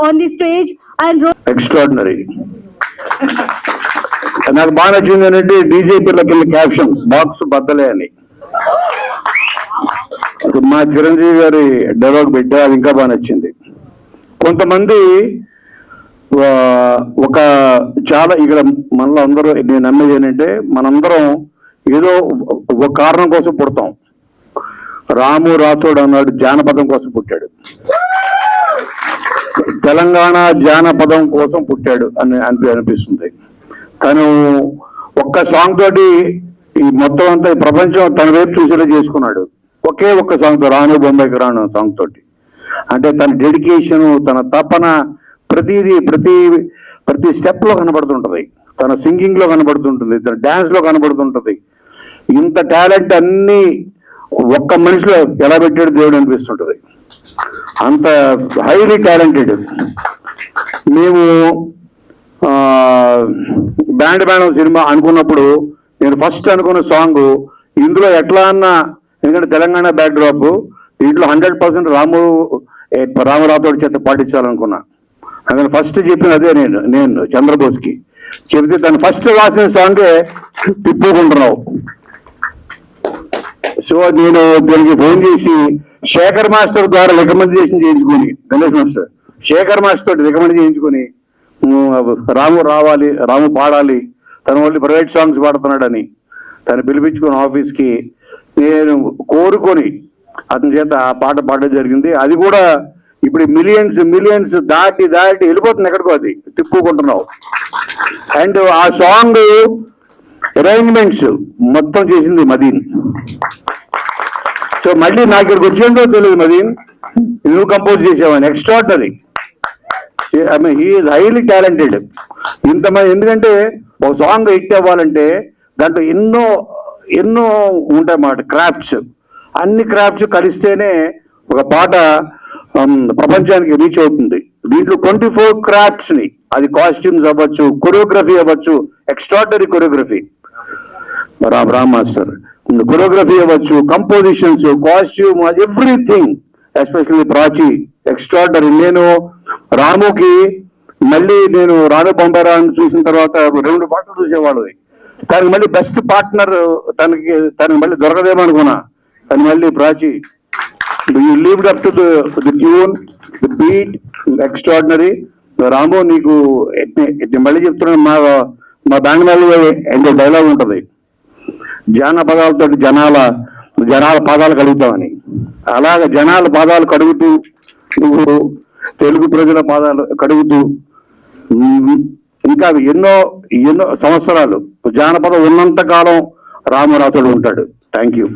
on the stage and extraordinary. నాకు బాగా నచ్చింది ఏంటంటే డీజేపీలకి క్యాప్షన్ బాక్స్ బద్దలే అని మా చిరంజీవి గారి డైలాగ్ పెట్టా, అది ఇంకా బాగా నచ్చింది. కొంతమంది ఒక చాలా ఇక్కడ మనలో అందరూ నేను నమ్మేది ఏంటంటే మనందరం ఏదో ఒక కారణం కోసం పుడతాం. రాము రాథోడ్ అన్నాడు జానపదం కోసం పుట్టాడు, తెలంగాణ జానపదం కోసం పుట్టాడు అని అనిపిస్తుంది. తను ఒక్క సాంగ్ తోటి ఈ మొత్తం అంతా ప్రపంచం తన వైపు చూసేలా చేసుకున్నాడు. ఒకే ఒక్క సాంగ్ తో, రాను బొంబాయికి రాను సాంగ్ తోటి. అంటే తన డెడికేషన్, తన తపన ప్రతిదీ ప్రతి స్టెప్ లో కనబడుతుంటది, తన సింగింగ్ లో కనబడుతుంటుంది, తన డాన్స్ లో కనబడుతుంటది. ఇంత టాలెంట్ అన్ని ఒక్క మనిషిలో ఎలా పెట్టాడు దేవుడు అనిపిస్తుంటది. అంత హైలీ టాలెంటెడ్. మేము బ్యాండ్ సినిమా అనుకున్నప్పుడు నేను ఫస్ట్ అనుకున్న సాంగ్ ఇందులో ఎట్లా అన్నా, ఎందుకంటే తెలంగాణ బ్యాక్ డ్రాప్, దీంట్లో 100% రాము రాథోడ్ చేత పాటించాలనుకున్నా. అందుకని ఫస్ట్ చెప్పిన అదే నేను చంద్రబోస్కి చెబితే తను ఫస్ట్ రాసిన సాంగే తిప్పుకుంటున్నావు. సో నేను దీనికి ఫోన్ చేసి శేఖర్ మాస్టర్ ద్వారా రికమెండేషన్ చేయించుకొని, గణేష్ మాస్టర్ శేఖర్ మాస్టర్ తోటి రికమెండ్ చేయించుకొని, రాము రావాలి, రాము పాడాలి, తను వాళ్ళు ప్రైవేట్ సాంగ్స్ పాడుతున్నాడని తను పిలిపించుకుని ఆఫీస్కి నేను కోరుకొని అతని చేత ఆ పాట పాడడం జరిగింది. అది కూడా ఇప్పుడు మిలియన్స్ దాటి వెళ్ళిపోతుంది ఎక్కడికో, అది తిప్పుకుంటున్నావు. అండ్ ఆ సాంగ్ అరేంజ్మెంట్స్ మొత్తం చేసింది మదీన్. సో మళ్ళీ నాకు ఇక్కడికి వచ్చేందో తెలియదు, మదీన్ నువ్వు కంపోజ్ చేసావని. Extraordinary. I mean he is highly talented. ఇంతమంది, ఎందుకంటే ఒక సాంగ్ హిట్ అవ్వాలంటే దాంట్లో ఎన్నో ఉంటాయన్నమాట క్రాఫ్ట్స్. అన్ని క్రాఫ్ట్స్ కలిస్తేనే ఒక పాట ప్రపంచానికి రీచ్ అవుతుంది. దీంట్లో 24 క్రాఫ్ట్స్ ని, అది కాస్ట్యూమ్స్ అవ్వచ్చు, కొరియోగ్రఫీ అవ్వచ్చు, extraordinary choreography Ram master, choreography అవ్వచ్చు, compositions, costume, everything, especially Prachi extraordinary. నేను రాముకి మళ్ళీ నేను రాను బొంబాయిరాను చూసిన తర్వాత 2 పాటలు చూసేవాడు. తనకి మళ్ళీ బెస్ట్ పార్ట్నర్ తనకి మళ్ళీ దొరకదేమో అనుకున్నా. తను మళ్ళీ Prachi you lived up to the tune, the beat, extraordinary. Ramu నీకు మళ్ళీ చెప్తున్నాను, మా బ్యాండ్ మీద డైలాగ్ ఉంటుంది, జానపదాలతో జనాల పాదాలు కడుగుతామని. అలాగే జనాల పాదాలు కడుగుతూ నువ్వు తెలుగు ప్రజల పాదాలు కడుగుతూ ఇంకా ఎన్నో సంవత్సరాలు జానపదం ఉన్నంత కాలం రాము రాథోడ్ ఉంటాడు. Thank you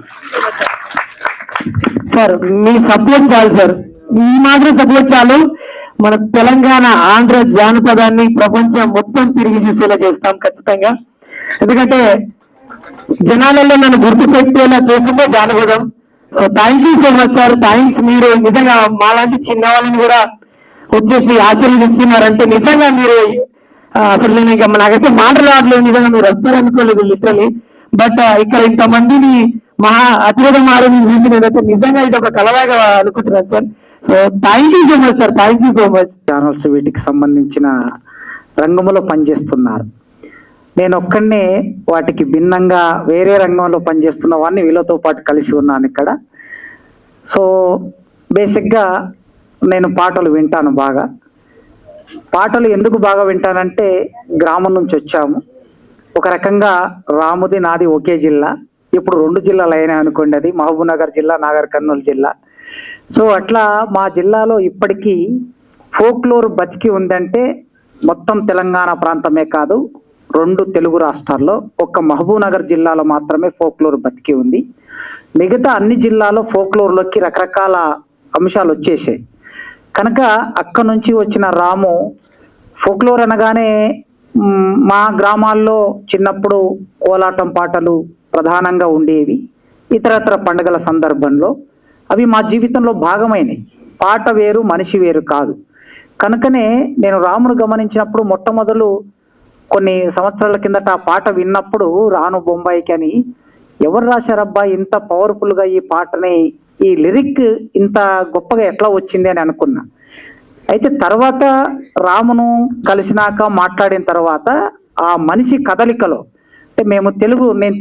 sir. Me support చాలు సార్, ఈ మాత్రం సపోర్ట్ చాలు. మన తెలంగాణ ఆంధ్ర జానపదాన్ని ప్రపంచం మొత్తం తిరిగి చూసేలా చేస్తాం ఖచ్చితంగా. ఎందుకంటే జనాలలో నన్ను గుర్తుపెట్టేలా చేస్తుందే జానపదం. So thank you so much sir. Thanks. మీరు నిజంగా మాలాంటి చిన్న వాళ్ళని కూడా వచ్చేసి ఆశీర్వదిస్తున్నారంటే నిజంగా మీరు అసలు నేను ఇంకా నాకైతే మాటలు రావట్లేదు. నిజంగా మీరు వస్తారనుకోలేదు లిటరలీ. బట్ ఇక్కడ ఇంతమందిని మహా అతిరథం ఆడని చూసి నేనైతే నిజంగా ఇది ఒక కలవాగా అనుకుంటున్నాను sir. So thank you so much sir. Thank you so much. Channels వీటికి సంబంధించిన రంగంలో పనిచేస్తున్నారు. నేను ఒక్కడనే వాటికి భిన్నంగా వేరే రంగంలో పనిచేస్తున్న వాడిని వీళ్ళతో పాటు కలిసి ఉన్నాను ఇక్కడ. సో బేసిక్గా నేను పాటలు వింటాను బాగా. పాటలు ఎందుకు బాగా వింటానంటే గ్రామం నుంచి వచ్చాము. ఒక రకంగా రాముది నాది ఒకే జిల్లా. ఇప్పుడు 2 జిల్లాలు అయినాయి అనుకోండి. అది మహబూబ్ నగర్ జిల్లా, నాగర్ కర్నూలు జిల్లా. సో అట్లా మా జిల్లాలో ఇప్పటికీ ఫోక్లోర్ బతికి ఉందంటే మొత్తం తెలంగాణ ప్రాంతమే కాదు, 2 తెలుగు రాష్ట్రాల్లో ఒక్క మహబూబ్ నగర్ జిల్లాలో మాత్రమే ఫోక్లోర్ బతికి ఉంది. మిగతా అన్ని జిల్లాలో ఫోక్లోర్లోకి రకరకాల అంశాలు వచ్చేసాయి. కనుక అక్కడి నుంచి వచ్చిన రాము ఫోక్లోర్ అనగానే మా గ్రామాల్లో చిన్నప్పుడు కోలాటం పాటలు ప్రధానంగా ఉండేవి. ఇతరత్ర పండుగల సందర్భంలో అవి మా జీవితంలో భాగమైనవి. పాట వేరు, మనిషి వేరు కాదు. కనుకనే నేను రామును గమనించినప్పుడు మొట్టమొదలు కొన్ని సంవత్సరాల కిందట ఆ పాట విన్నప్పుడు రాను బొంబాయికి అని ఎవరు రాశారబ్బా ఇంత పవర్ఫుల్గా ఈ పాటని, ఈ లిరిక్ ఇంత గొప్పగా ఎట్లా వచ్చింది అని అనుకున్నా. అయితే తర్వాత రామును కలిసినాక మాట్లాడిన తర్వాత ఆ మనిషి కదలికలో, అంటే నేను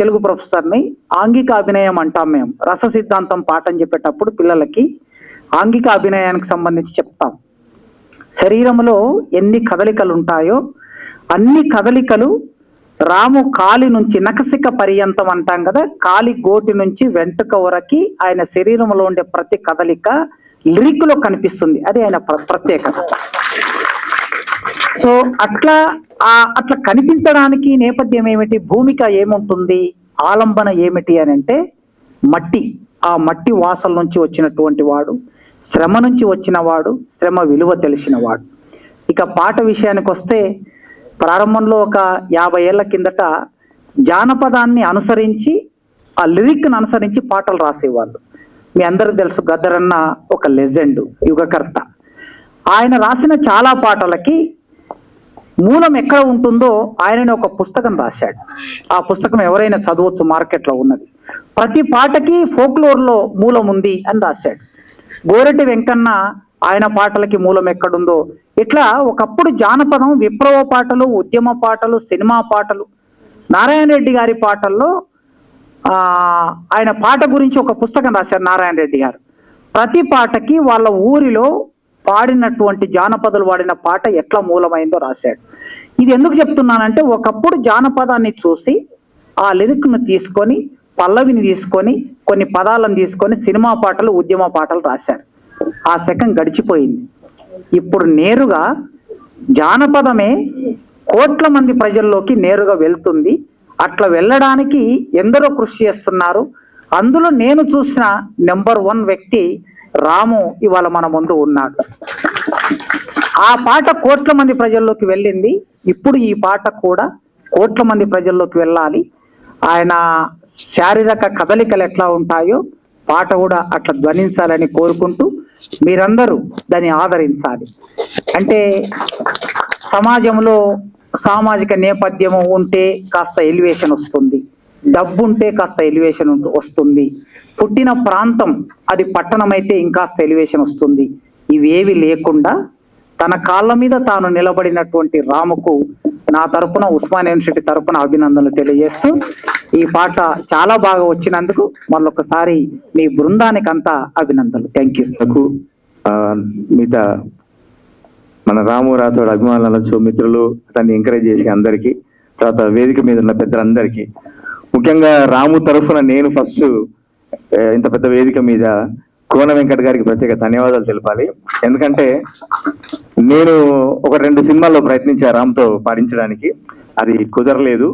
తెలుగు ప్రొఫెసర్ని, ఆంగిక అభినయం అంటాం మేము. రస సిద్ధాంతం పాఠం చెప్పేటప్పుడు పిల్లలకి ఆంగిక అభినయానికి సంబంధించి చెప్తాం. శరీరంలో ఎన్ని కదలికలు ఉంటాయో అన్ని కదలికలు రాము కాలి నుంచి నఖశిఖ పర్యంతం అంటాం కదా, కాలి గోటి నుంచి వెంట్రుక వరకు ఆయన శరీరంలో ఉండే ప్రతి కదలిక లిరిక్ లో కనిపిస్తుంది. అది ఆయన ప్రత్యేకత. సో అట్లా కనిపించడానికి నేపథ్యం ఏమిటి, భూమిక ఏముంటుంది, ఆలంబన ఏమిటి అని అంటే మట్టి. ఆ మట్టి వాసల నుంచి వచ్చినటువంటి వాడు, శ్రమ నుంచి వచ్చిన వాడు, శ్రమ విలువ తెలిసిన వాడు. ఇక పాట విషయానికి వస్తే ప్రారంభంలో ఒక 50 ఏళ్ల కిందట జానపదాన్ని అనుసరించి, ఆ లిరిక్ను అనుసరించి పాటలు రాసేవాళ్ళు. మీ అందరికి తెలుసు, గద్దరన్న ఒక లెజెండ్, యుగకర్త. ఆయన రాసిన చాలా పాటలకి మూలం ఎక్కడ ఉంటుందో ఆయననే ఒక పుస్తకం రాశాడు. ఆ పుస్తకం ఎవరైనా చదవచ్చు, మార్కెట్లో ఉన్నది. ప్రతి పాటకి ఫోక్లోర్లో మూలం ఉంది అని రాశాడు. గోరటి వెంకన్న ఆయన పాటలకి మూలం ఎక్కడుందో, ఇట్లా ఒకప్పుడు జానపదం, విప్లవ పాటలు, ఉద్యమ పాటలు, సినిమా పాటలు, నారాయణ రెడ్డి గారి పాటల్లో ఆయన పాట గురించి ఒక పుస్తకం రాశారు నారాయణ రెడ్డి గారు. ప్రతి పాటకి వాళ్ళ ఊరిలో పాడినటువంటి జానపదులు వాడిన పాట ఎట్లా మూలమైందో రాశాడు. ఇది ఎందుకు చెప్తున్నానంటే, ఒకప్పుడు జానపదాన్ని చూసి ఆ లిరిక్ను తీసుకొని, పల్లవిని తీసుకొని, కొన్ని పదాలను తీసుకొని సినిమా పాటలు, ఉద్యమ పాటలు రాశారు. ఆ శకం గడిచిపోయింది. ఇప్పుడు నేరుగా జానపదమే కోట్ల మంది ప్రజల్లోకి నేరుగా వెళ్తుంది. అట్లా వెళ్ళడానికి ఎందరో కృషి చేస్తున్నారు. అందులో నేను చూసిన నెంబర్ 1 వ్యక్తి రాము ఇవాళ మన ముందు ఉన్నాడు. ఆ పాట కోట్ల మంది ప్రజల్లోకి వెళ్ళింది. ఇప్పుడు ఈ పాట కూడా కోట్ల మంది ప్రజల్లోకి వెళ్ళాలి. ఆయన శారీరక కదలికలు ఎట్లా ఉంటాయో పాట కూడా అట్లా ధ్వనించాలని కోరుకుంటూ మీరందరూ దాన్ని ఆదరించాలి. అంటే సమాజంలో సామాజిక నేపథ్యము ఉంటే కాస్త ఎలివేషన్ వస్తుంది, డబ్బు ఉంటే కాస్త ఎలివేషన్ వస్తుంది, పుట్టిన ప్రాంతం అది పట్టణం అయితే ఇంకాస్త ఎలివేషన్ వస్తుంది. ఇవేవి లేకుండా తన కాళ్ళ మీద తాను నిలబడినటువంటి రాముకు నా తరపున, ఉస్మానియా యూనివర్సిటీ తరపున అభినందనలు తెలియజేస్తూ, ఈ పాట చాలా బాగా వచ్చినందుకు మళ్ళొకసారి మీ బృందానికి అంతా అభినందనలు. Thank you. మిగతా మన రాము రాథోడ్ అభిమానులు, మిత్రులు, దాన్ని ఎంకరేజ్ చేసి అందరికీ, తర్వాత వేదిక మీద ఉన్న పెద్దలందరికీ, ముఖ్యంగా రాము తరఫున నేను ఫస్ట్ ఇంత పెద్ద వేదిక మీద కోన వెంకట్ గారికి ప్రత్యేక ధన్యవాదాలు తెలపాలి. ఎందుకంటే నేను 1-2 సినిమాల్లో ప్రయత్నించా రామ్తో పాడించడానికి, అది కుదరలేదు.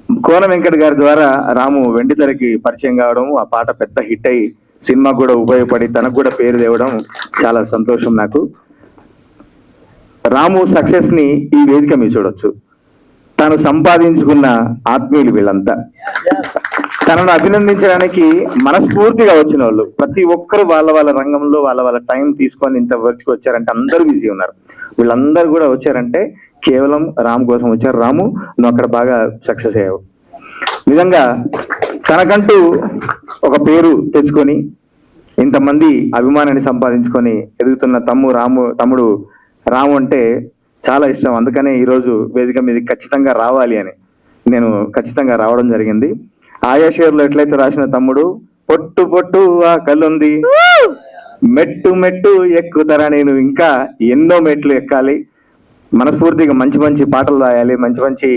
కోన వెంకట్ గారి ద్వారా రాము వెండితెరకి పరిచయం కావడం, ఆ పాట పెద్ద హిట్ అయి సినిమాకు కూడా ఉపయోగపడి తనకు కూడా పేరు తేవడం చాలా సంతోషం నాకు. రాము సక్సెస్ ని ఈ వేదిక మీద చూడొచ్చు. తాను సంపాదించుకున్న ఆత్మీయులు వీళ్ళంతా, తనను అభినందించడానికి మనస్ఫూర్తిగా వచ్చిన వాళ్ళు ప్రతి ఒక్కరు వాళ్ళ రంగంలో వాళ్ళ టైం తీసుకొని ఇంత వర్క్కి వచ్చారంటే అందరూ బిజీ ఉన్నారు. వీళ్ళందరూ కూడా వచ్చారంటే కేవలం రాము కోసం వచ్చారు. రాము, నువ్వు అక్కడ బాగా సక్సెస్ అయ్యావు. నిజంగా తనకంటూ ఒక పేరు తెచ్చుకొని ఇంతమంది అభిమానాన్ని సంపాదించుకొని ఎదుగుతున్న తమ్ముడు రాము అంటే చాలా ఇష్టం. అందుకనే ఈరోజు వేదిక మీద ఖచ్చితంగా రావాలి అని నేను ఖచ్చితంగా రావడం జరిగింది. ఆయా షేర్లో ఎట్లయితే రాసిన తమ్ముడు, పొట్టు పొట్టు ఆ కళ్ళుంది, మెట్టు మెట్టు ఎక్కుతారా, నేను ఇంకా ఎన్నో మెట్లు ఎక్కాలి, మనస్ఫూర్తిగా మంచి మంచి పాటలు రాయాలి, మంచి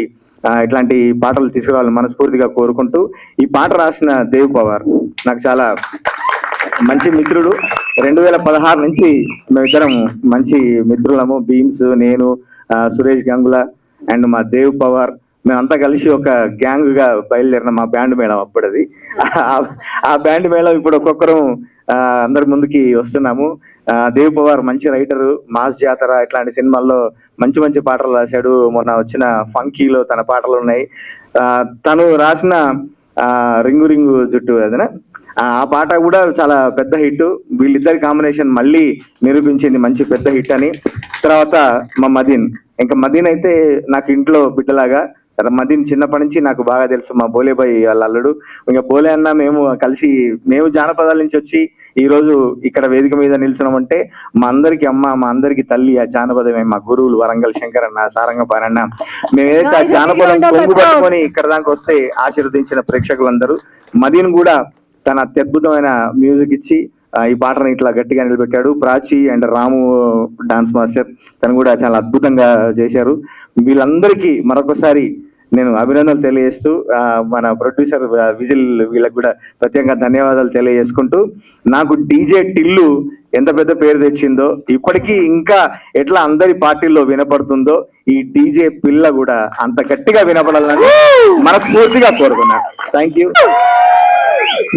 ఇట్లాంటి పాటలు తీసుకురావాలని మనస్ఫూర్తిగా కోరుకుంటూ, ఈ పాట రాసిన దేవ్ పవార్ నాకు చాలా మంచి మిత్రుడు. 2016 నుంచి మేమిద్దరం మంచి మిత్రులము. భీమ్స్, నేను, సురేష్ గంగుల అండ్ మా దేవ్ పవార్, మేమంతా కలిసి ఒక గ్యాంగ్ గా బయలుదేరిన మా బ్యాండ్ మేళం అప్పుడు. అది ఆ బ్యాండ్ మేళం ఇప్పుడు ఒక్కొక్కరు అందరి ముందుకి వస్తున్నాము. దేవ్ పవార్ మంచి రైటరు, మాస్ జాతర ఇట్లాంటి సినిమాల్లో మంచి పాటలు రాశాడు. మొన్న వచ్చిన ఫంకీలో తన పాటలు ఉన్నాయి. తను రాసిన రింగు రింగు జుట్టు అదన ఆ పాట కూడా చాలా పెద్ద హిట్. వీళ్ళిద్దరి కాంబినేషన్ మళ్ళీ నిరూపించింది మంచి పెద్ద హిట్ అని. తర్వాత మా మదీన్, ఇంకా మదీన్ అయితే నాకు ఇంట్లో బిడ్డలాగా. మదీన్ చిన్నప్పటి నుంచి నాకు బాగా తెలుసు, మా బోలేబాయ్ వాళ్ళ అల్లుడు. ఇంకా బోలే అన్న మేము కలిసి, మేము జానపదాల నుంచి వచ్చి ఈ రోజు ఇక్కడ వేదిక మీద నిల్చున్నామంటే మా అందరికి అమ్మ, మా అందరికి తల్లి ఆ జానపదమే. మా గురువులు వరంగల్ శంకర్ అన్న, సారంగపాణి అన్న, మేమేదైతే ఆ జానపదం పొంగు పట్టుకొని ఇక్కడ దాకా వస్తే ఆశీర్వదించిన ప్రేక్షకులందరూ, మదీన్ కూడా తన అత్యద్భుతమైన మ్యూజిక్ ఇచ్చి ఈ పాటను ఇట్లా గట్టిగా నిలబెట్టాడు. Prachi and Ramu dance master తను కూడా చాలా అద్భుతంగా చేశారు. వీళ్ళందరికీ మరొకసారి నేను అభినందనలు తెలియజేస్తూ మన ప్రొడ్యూసర్ విజిల్ వీళ్ళకి కూడా ప్రత్యేకంగా ధన్యవాదాలు తెలియజేసుకుంటూ, నాకు డీజే టిల్లు ఎంత పెద్ద పేరు తెచ్చిందో, ఇప్పటికీ ఇంకా ఎట్లా అందరి పార్టీల్లో వినపడుతుందో, ఈ డీజే పిల్ల కూడా అంత గట్టిగా వినపడాలని మనస్ఫూర్తిగా కోరుకున్నా. Thank you.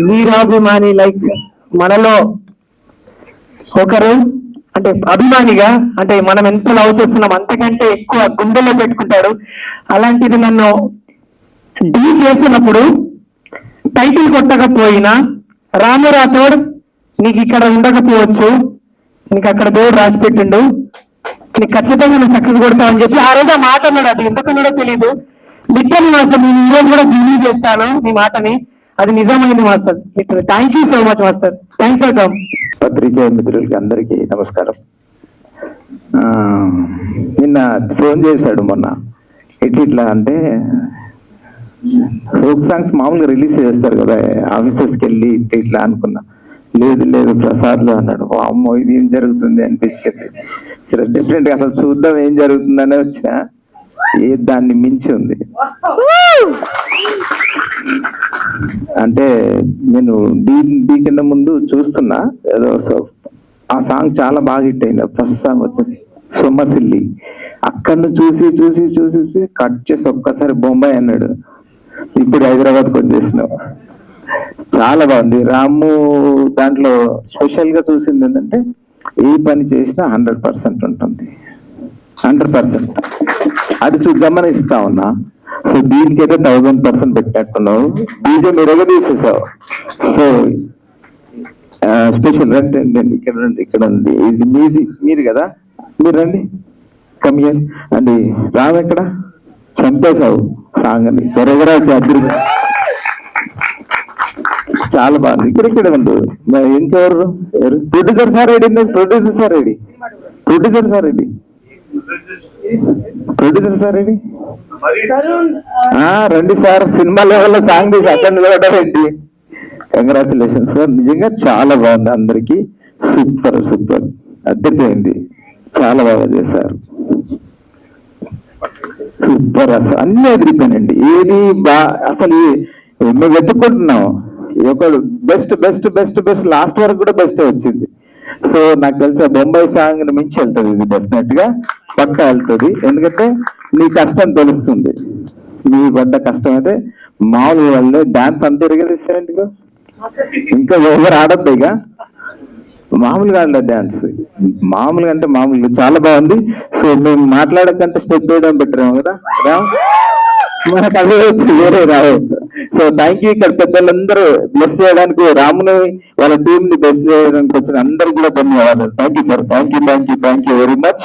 వీరాభిమాని లైక్ మనలో ఒకరు, అంటే అభిమానిగా, అంటే మనం ఎంత లవ్ చేస్తున్నాం అంతకంటే ఎక్కువ గుండెల్లో పెట్టుకుంటాడు. అలాంటిది నన్ను డీ చేసినప్పుడు టైటిల్ కొట్టకపోయినా, రాము రాథోడ్ నీకు ఇక్కడ ఉండకపోవచ్చు, నీకు అక్కడ దేవుడు రాసి పెట్టిండు, నీకు ఖచ్చితంగా నువ్వు సక్సెస్ కొడతావని చెప్పి ఆ రోజు ఆ మాట అన్నాడు. అది ఎందుకన్నాడో తెలియదు. లిటరల్ మాస్టర్, నేను ఈ రోజు కూడా బిలీవ్ చేస్తాను నీ మాటని, అది నిజమైంది master. Thank you so much master. Thanks for come. పత్రికా మిత్రులకి అందరికీ నమస్కారం. నిన్న ఫోన్ చేశాడు మొన్న, ఇట్లా అంటే ఫోక్ సాంగ్స్ మామూలుగా రిలీజ్ చేస్తారు కదా ఆఫీసెస్కి వెళ్ళి, ఇట్లా అనుకున్నా. లేదు ప్రసాద్లో అన్నాడు. అమ్మో ఇది ఏం జరుగుతుంది అనిపించింది. సరే డిఫరెంట్గా అసలు చూద్దాం ఏం జరుగుతుందనే వచ్చిన, దాన్ని మించి ఉంది. అంటే నేను డీ కింద ముందు చూస్తున్నా, ఏదో ఆ సాంగ్ చాలా బాగా హిట్ అయింది. ఫస్ట్ సాంగ్ వచ్చింది సొమ్మసిల్లి. అక్కడ చూసి కట్ చేసి ఒక్కసారి బొంబాయి అన్నాడు. ఇప్పుడు హైదరాబాద్కి వచ్చేసినావు. చాలా బాగుంది. రాము దాంట్లో స్పెషల్ గా చూసింది ఏంటంటే, ఏ పని చేసినా 100% ఉంటుంది. 100% అది గమనిస్తా ఉన్నా. సో దీనికైతే 1000% పెట్టినట్టున్నావు. డీజే మీరు తీసేసావు. సో స్పెషల్ రండి, ఇక్కడ ఉంది, ఇది మీరు కదా, మీరు రండి, కమియర్ అండి. రాము ఎక్కడ చంపేశావు సాంగ్ అని త్వరగా అద్దరు. చాలా బాగుంది. ఇక్కడ ఉంది. ఇంకెవరు ప్రొడ్యూసర్ సార్ రెడీ, రండి సార్. సినిమా లెవెల్లో సాంగ్ తీసి అక్కడ నిలబడ్డారండి. కంగ్రాచులేషన్ సార్, నిజంగా చాలా బాగుంది. అందరికి సూపర్ అద్దరిపోయింది. చాలా బాగా చేశారు. సూపర్. అసలు అన్ని ఎదిరిపోయానండి. ఏది అసలు మేము వెతుక్కుంటున్నాం. ఒకడు బెస్ట్ లాస్ట్ వరకు కూడా బెస్ట్ వచ్చింది. సో నాకు తెలిసి బొంబాయి సాంగ్ మించి వెళ్తుంది. ఇది డెఫినెట్ గా పక్కా వెళ్తుంది. ఎందుకంటే నీ కష్టం తెలుస్తుంది. నీ పడ్డ కష్టం అయితే మామూలు వాళ్ళు డాన్స్ అంత ఎరగలిస్తారంటే ఇంకా ఎవరు ఆడద్దు. ఇక మామూలుగా ఆడలేదు డాన్స్, మామూలుగా అంటే మామూలుగా చాలా బాగుంది. సో మేము మాట్లాడకంటే స్టెప్ వేయడం పెట్టాము కదా, మనకు అదే వచ్చి వేరే రావద్దు. So thank you. ఇక్కడ పెద్దలందరూ బ్లెస్ చేయడానికి, రాముని వాళ్ళ టీం ని బ్లెస్ చేయడానికి వచ్చిన అందరూ కూడా ధన్యవాదాలు. Thank you sir. Thank you very much.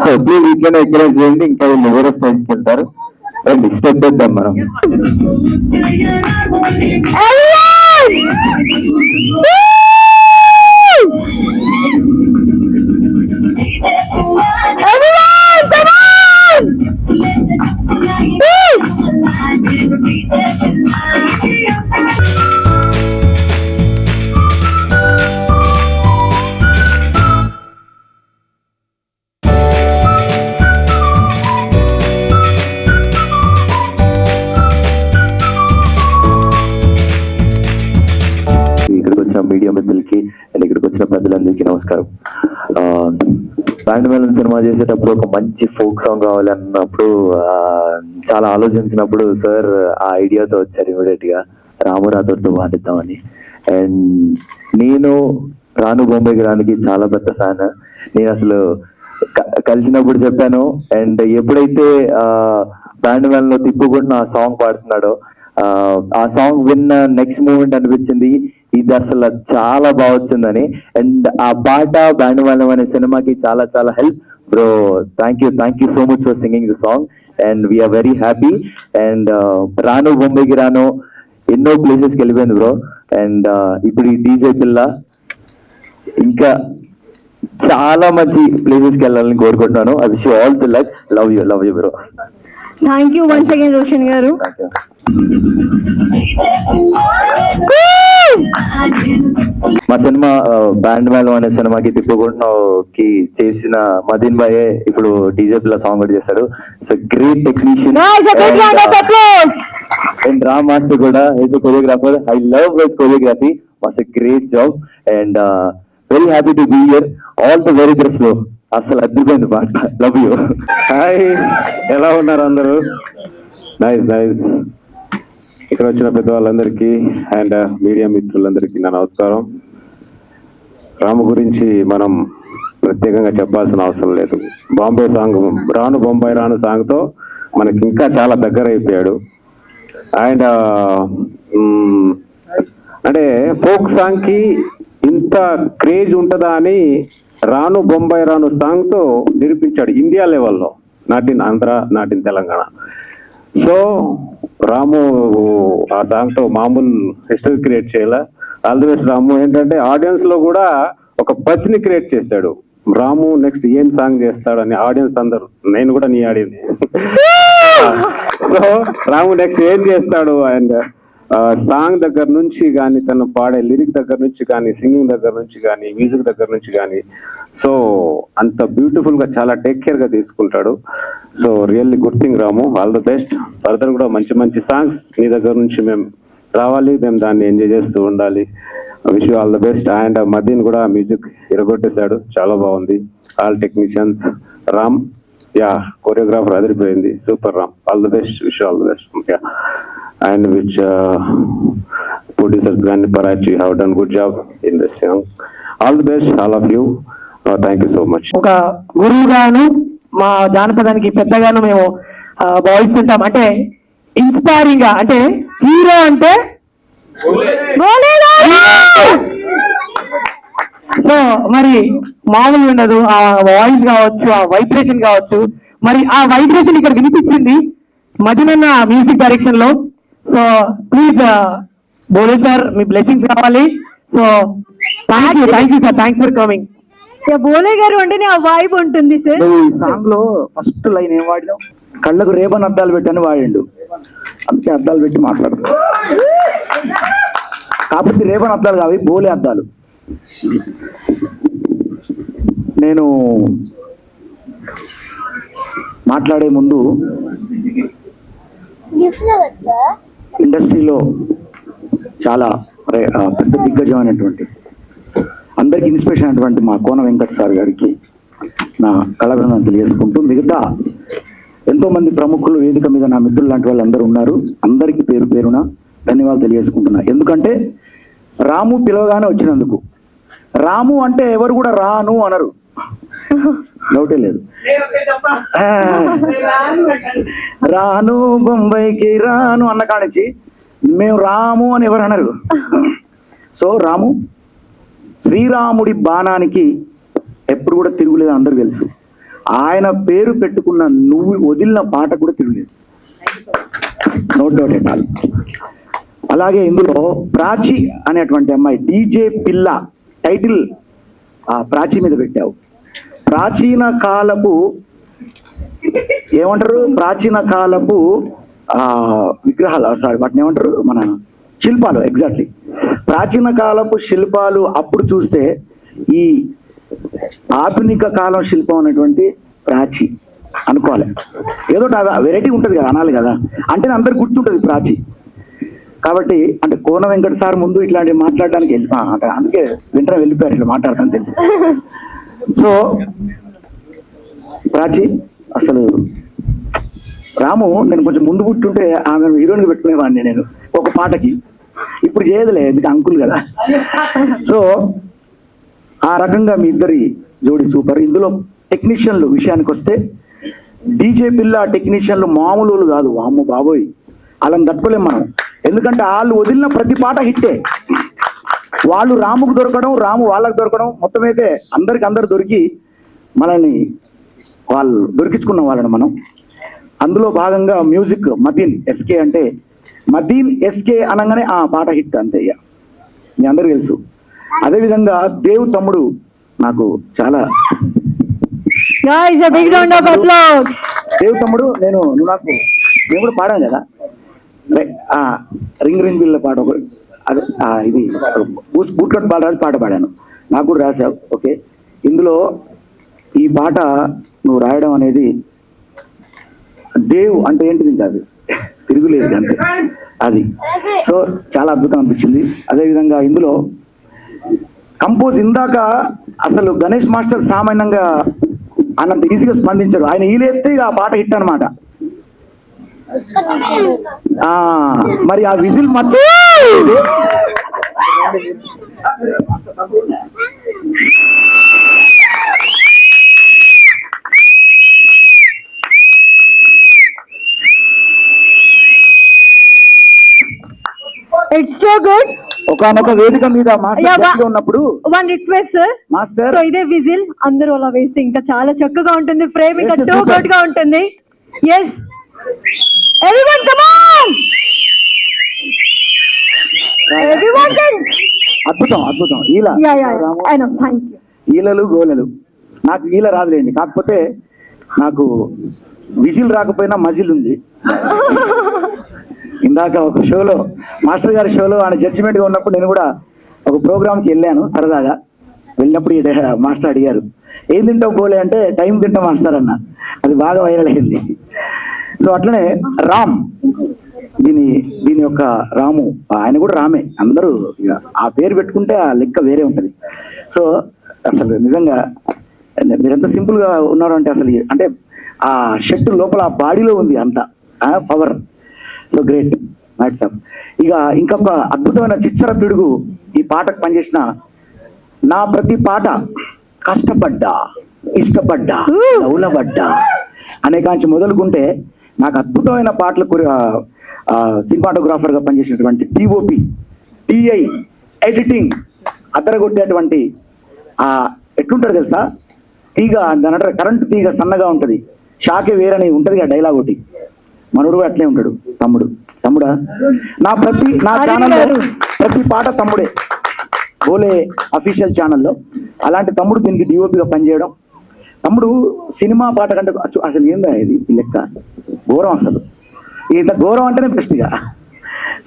So please ఇట్లనే ఎంకరేజ్ చేయండి. ఇంకా వీళ్ళు వేరే స్టేజ్కి వెళ్తారు. రండి స్టెప్ వేద్దాం మనం. మీడియా మిత్రులకి అండ్ ఇక్కడికి వచ్చిన పెద్దలందరికీ నమస్కారం. బ్యాండ్ మేళం సినిమా చేసేటప్పుడు ఒక మంచి ఫోక్ సాంగ్ కావాలి అన్నప్పుడు చాలా ఆలోచించినప్పుడు సార్ ఆ ఐడియాతో వచ్చారు ఇమీడియట్ గా రాము రాథోడ్తో పాటిద్దామని. అండ్ నేను రాను బొంబాయికి రానికి చాలా పెద్ద ఫ్యాన్. నేను అసలు కలిసినప్పుడు చెప్పాను. అండ్ ఎప్పుడైతే బ్యాండ్ మేళంలో తిప్పుకుంటున్న ఆ సాంగ్ పాడుతున్నాడో, ఆ సాంగ్ విన్న నెక్స్ట్ మూమెంట్ అనిపించింది ఇది అసలు చాలా బాగా వచ్చిందని. అండ్ ఆ పాట బ్యాండ్ మేళం అనే సినిమాకి చాలా help. Bro, thank you so much for singing the song, and we are very happy. And Rano Bombay ki Rano ఎన్నో ప్లేసెస్కి వెళ్ళిపోయింది బ్రో. అండ్ ఇప్పుడు ఈ డీజే పిల్ల ఇంకా చాలా మంచి ప్లేసెస్కి వెళ్ళాలని కోరుకుంటున్నాను. I wish you all the luck. Love you bro. Thank you once again Roshan గారు. మా సినిమా బ్యాండ్ మేళం అనే సినిమాకి తిప్పుకుంటున్నాకి చేసిన మదీన్ భాయే ఇప్పుడు డీజే పిల్ల సాంగ్ కూడా చేశాడు. It's great technician. And Ram master కూడా is choreographer. I love his choreography. Was a great job and very happy to be here. All the very best bro. అసలు అద్భుతమైన పాట. Love you. హాయ్, ఎలా ఉన్నారు అందరూ? నైస్. ఇక్కడ వచ్చిన పెద్దవాళ్ళందరికీ అండ్ మీడియా మిత్రులందరికీ నా నమస్కారం. రాము గురించి మనం ప్రత్యేకంగా చెప్పాల్సిన అవసరం లేదు. బాంబే సాంగ్ రాను బొంబాయి రాను సాంగ్తో మనకి ఇంకా చాలా దగ్గర అయిపోయాడు. అండ్ అంటే ఫోక్ సాంగ్కి ఇంత క్రేజ్ ఉంటుందా అని రాను బొంబాయి రాను సాంగ్తో నిరూపించాడు ఇండియా లెవెల్లో, not in Andhra, not in Telangana. So Ramu ఆ సాంగ్తో మామూలు హిస్టరీ క్రియేట్ చేయాల. All the best Ramu. ఏంటంటే ఆడియన్స్ లో కూడా ఒక పచ్ని క్రియేట్ చేశాడు. రాము నెక్స్ట్ ఏం సాంగ్ చేస్తాడు అని ఆడియన్స్ అందరు, నేను కూడా నీ ఆడియన్స్. సో రాము నెక్స్ట్ ఏం చేస్తాడు అండ్ సాంగ్ దగ్గర నుంచి కానీ, తను పాడే లిరిక్ దగ్గర నుంచి కానీ, సింగింగ్ దగ్గర నుంచి కానీ, మ్యూజిక్ దగ్గర నుంచి కానీ, సో అంత బ్యూటిఫుల్ గా చాలా టేక్ కేర్ గా తీసుకుంటాడు. So really good thing Ramu. All the best. Further కూడా మంచి మంచి సాంగ్స్ నీ దగ్గర నుంచి మేము రావాలి, మేము దాన్ని ఎంజాయ్ చేస్తూ ఉండాలి. Wish you all the best. And Madeen కూడా మ్యూజిక్ ఇరగొట్టేశాడు, చాలా బాగుంది. ఆల్ టెక్నీషియన్స్, రామ్ కొరియోగ్రాఫర్ అదిరిపోయింది, super Ram. All the best. Wish all the best. And which producers and Parachi have done good job in this song. All the best, all of you. Thank you so much. ఒక గురువుగాను మా జానపదానికి పెద్దగాను మేము భావిస్తుంటాం. అంటే inspiring గా, అంటే hero అంటే so మరి మామూలు ఉండదు. ఆ వాయిస్ కావచ్చు, ఆ వైబ్రేషన్ కావచ్చు. మరి ఆ వైబ్రేషన్ ఇక్కడ వినిపించింది మధ్యన మ్యూజిక్ డైరెక్షన్ లో. సో ప్లీజ్ బోలే సార్, మీ బ్లెస్సింగ్స్ కావాలి. So thank you sir, thanks for coming. Bole garu అంటేనే ఆ వైబ్ ఉంటుంది సార్. ఈ సాంగ్ లో ఫస్ట్ లైన్ ఏం వాడినాం? కళ్ళకు రేబన్ అద్దాలు పెట్టని వాడిండు, అందుకే అద్దాలు పెట్టి మాట్లాడదు. కాబట్టి రేబన్ అద్దాలు కావి, బోలే అద్దాలు. నేను మాట్లాడే ముందు ఇండస్ట్రీలో చాలా పెద్ద దిగ్గజమైనటువంటి, అందరికి ఇన్స్పిరేషన్ అయినటువంటి మా కోన వెంకట్ సార్ గారికి నా కళాభినందనలు తెలియజేసుకుంటూ, మిగతా ఎంతో మంది ప్రముఖులు వేదిక మీద నా మిత్రులు లాంటి వాళ్ళు అందరూ ఉన్నారు. అందరికీ పేరు పేరున ధన్యవాదాలు తెలియజేసుకుంటున్నా. ఎందుకంటే రాము పిలవగానే వచ్చినందుకు. రాము అంటే ఎవరు కూడా రాను అనరు, డౌటే లేదు. రాను బొంబాయికి రాను అన్న కానించి మేము రాము అని ఎవరు అనరు. సో రాము శ్రీరాముడి బాణానికి ఎప్పుడు కూడా తిరుగులేదు, అందరు తెలుసు. ఆయన పేరు పెట్టుకున్న నువ్వు వదిలిన పాట కూడా తిరుగులేదు, నో డౌట్ ఎట్ ఆల్. అలాగే ఇందులో ప్రాచి అనేటువంటి అమ్మాయి డీజే పిల్ల టైటిల్ ప్రాచి మీద పెట్టావు. ప్రాచీన కాలపు ఏమంటారు, ప్రాచీన కాలపు విగ్రహాలు, సారీ వాటిని ఏమంటారు, మన శిల్పాలు. ఎగ్జాక్ట్లీ ప్రాచీన కాలపు శిల్పాలు. అప్పుడు చూస్తే ఈ ఆధునిక కాలం శిల్పం అనేటువంటి ప్రాచి అనుకోవాలి. ఏదో వెరైటీ ఉంటుంది కదా, అనాలి కదా, అంటే అందరికి గుర్తుంటుంది ప్రాచి. కాబట్టి అంటే కోన వెంకట సార్ ముందు ఇట్లాంటివి మాట్లాడడానికి అందుకే వెంటనే వెళ్ళిపోయారు ఇట్లా మాట్లాడతాను తెలుసు. సో ప్రాచి అసలు రాము నేను కొంచెం ముందు పుట్టుంటే ఆమె హీరోయిన్ పెట్టుకునేవాడిని నేను ఒక పాటకి. ఇప్పుడు చేయదులే, ఎందుకు అంకుల్ కదా. సో ఆ రకంగా మీ ఇద్దరి జోడి సూపర్. ఇందులో టెక్నీషియన్లు విషయానికి వస్తే డీజే పిల్ల టెక్నీషియన్లు మామూలు కాదు, వామ్మ బాబోయ్, వాళ్ళని తట్టుకోలేం మనం. ఎందుకంటే వాళ్ళు వదిలిన ప్రతి పాట హిట్టే. వాళ్ళు రాముకు దొరకడం, రాము వాళ్ళకు దొరకడం, మొత్తం అయితే అందరికి అందరు దొరికి మనల్ని వాళ్ళు దొరికించుకున్న వాళ్ళని మనం. అందులో భాగంగా మ్యూజిక్ మదీన్ ఎస్కే అంటే మదీన్ ఎస్కే అనగానే ఆ పాట హిట్ అంతే, ఇక మీ అందరికీ తెలుసు. అదేవిధంగా దేవ్ తమ్ముడు నాకు చాలా Guys, a big round of applause. Dev తమ్ముడు నువ్వు నాకు నేను కూడా పాడాను కదా రింగ్ రింగ్ బిల్ల పాట ఒకటి, అదే ఇది బూట్ కట్ పాట పాడాను, నాకు కూడా రాశావు. ఓకే, ఇందులో ఈ పాట నువ్వు రాయడం అనేది దేవ్ అంటే ఏంటిది ఇంకా అది తిరుగులేదు అంటే అది. సో చాలా అద్భుతం అనిపించింది. అదేవిధంగా ఇందులో కంపోజ్ ఇందాక అసలు గణేష్ మాస్టర్ సామాన్యంగా అన్నంత ఈజీగా స్పందించారు. ఆయన ఈలేస్తే ఆ పాట హిట్ అనమాట. మరి ఆ విజిల్ మధ్య It's so good. ఒకనొక వేదిక మీద మాస్టర్ ఉన్నప్పుడు One request, sir. Master so ఇదే విజిల్ అందరూ అలా వేస్తే ఇంకా చాలా చక్కగా ఉంటుంది, ఫ్రేమ్ ఇంకా టూ గుడ్ గా ఉంటుంది. Yes everyone come on, everyone can. అద్భుతం అద్భుతం. ఈల yeah yeah I know, thank you. ఈలలు గోలలు నాకు ఈల రాదులేండి, కాకపోతే నాకు విజిల్ రాకపోయినా మజిల్ ఉంది. ఇందాక ఒక షోలో మాస్టర్ గారి షోలో ఆయన జడ్జిమెంట్ గా ఉన్నప్పుడు నేను కూడా ఒక ప్రోగ్రామ్కి వెళ్ళాను సరదాగా. వెళ్ళినప్పుడు మాస్టర్ అడిగారు ఏం తింటావు బోలే అంటే టైం తింటాం మాస్టర్ అన్న, అది బాగా వైరల్ అయింది. సో అట్లనే రామ్, దీని యొక్క రాము, ఆయన కూడా రామే, అందరూ ఆ పేరు పెట్టుకుంటే ఆ లెక్క వేరే ఉంటది. సో అసలు నిజంగా మీరెంత సింపుల్ గా ఉన్నారు అంటే అసలు అంటే ఆ షర్ట్ లోపల ఆ బాడీలో ఉంది అంత పవర్. So great WhatsApp. ఇక ఇంకొక అద్భుతమైన చిచ్చర పిడుగు ఈ పాటకు పనిచేసిన నా ప్రతి పాట కష్టపడ్డా ఇష్టపడ్డా లౌలబడ్డా అనే కాంచి మొదలుకుంటే నాకు అద్భుతమైన పాటలకు సినిమాటోగ్రాఫర్ గా పనిచేసినటువంటి టిఓపి టిఐ ఎడిటింగ్ అద్దరగొట్టేటువంటి ఎట్లుంటారు తెలుసా, తీగ దాని అంటారు కరెంటు తీగ సన్నగా ఉంటది, షాకే వేరని ఉంటది ఆ డైలాగ్ ఒకటి. మనోడు అట్లే ఉంటాడు తమ్ముడా. నా ఛానల్లో ప్రతి పాట తమ్ముడే, బోలే అఫీషియల్ ఛానల్లో. అలాంటి తమ్ముడు దీనికి డిఓపిగా పనిచేయడం. తమ్ముడు సినిమా పాట కంటే అసలు ఏందా ఇది లెక్క ఘోరం, అసలు ఇంత ఘోరం అంటేనే బెస్ట్గా.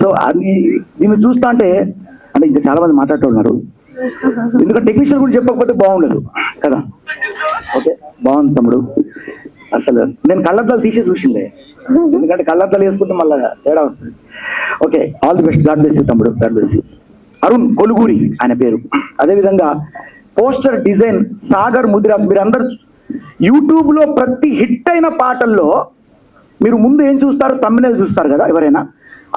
సో అది దీన్ని చూస్తా అంటే ఇంకా చాలా మంది మాట్లాడుతున్నారు, ఎందుకంటే టెక్నీషియన్ కూడా చెప్పకపోతే బాగుండదు కదా. ఓకే, బాగుంది తమ్ముడు. అసలు నేను కళ్ళద్దాలు తీసే చూసిందే, ఎందుకంటే కళ్ళద్దాలు వేసుకుంటే మళ్ళీ తేడా వస్తుంది. Okay, all the best, God bless you తమ్ముడు, God bless you. Arun Koluguri ఆయన పేరు. అదేవిధంగా పోస్టర్ డిజైన్ సాగర్ ముదిరా. మీరందరూ యూట్యూబ్ లో ప్రతి హిట్ అయిన పాటల్లో మీరు ముందు ఏం చూస్తారు, తమ్మినేల్ చూస్తారు కదా ఎవరైనా.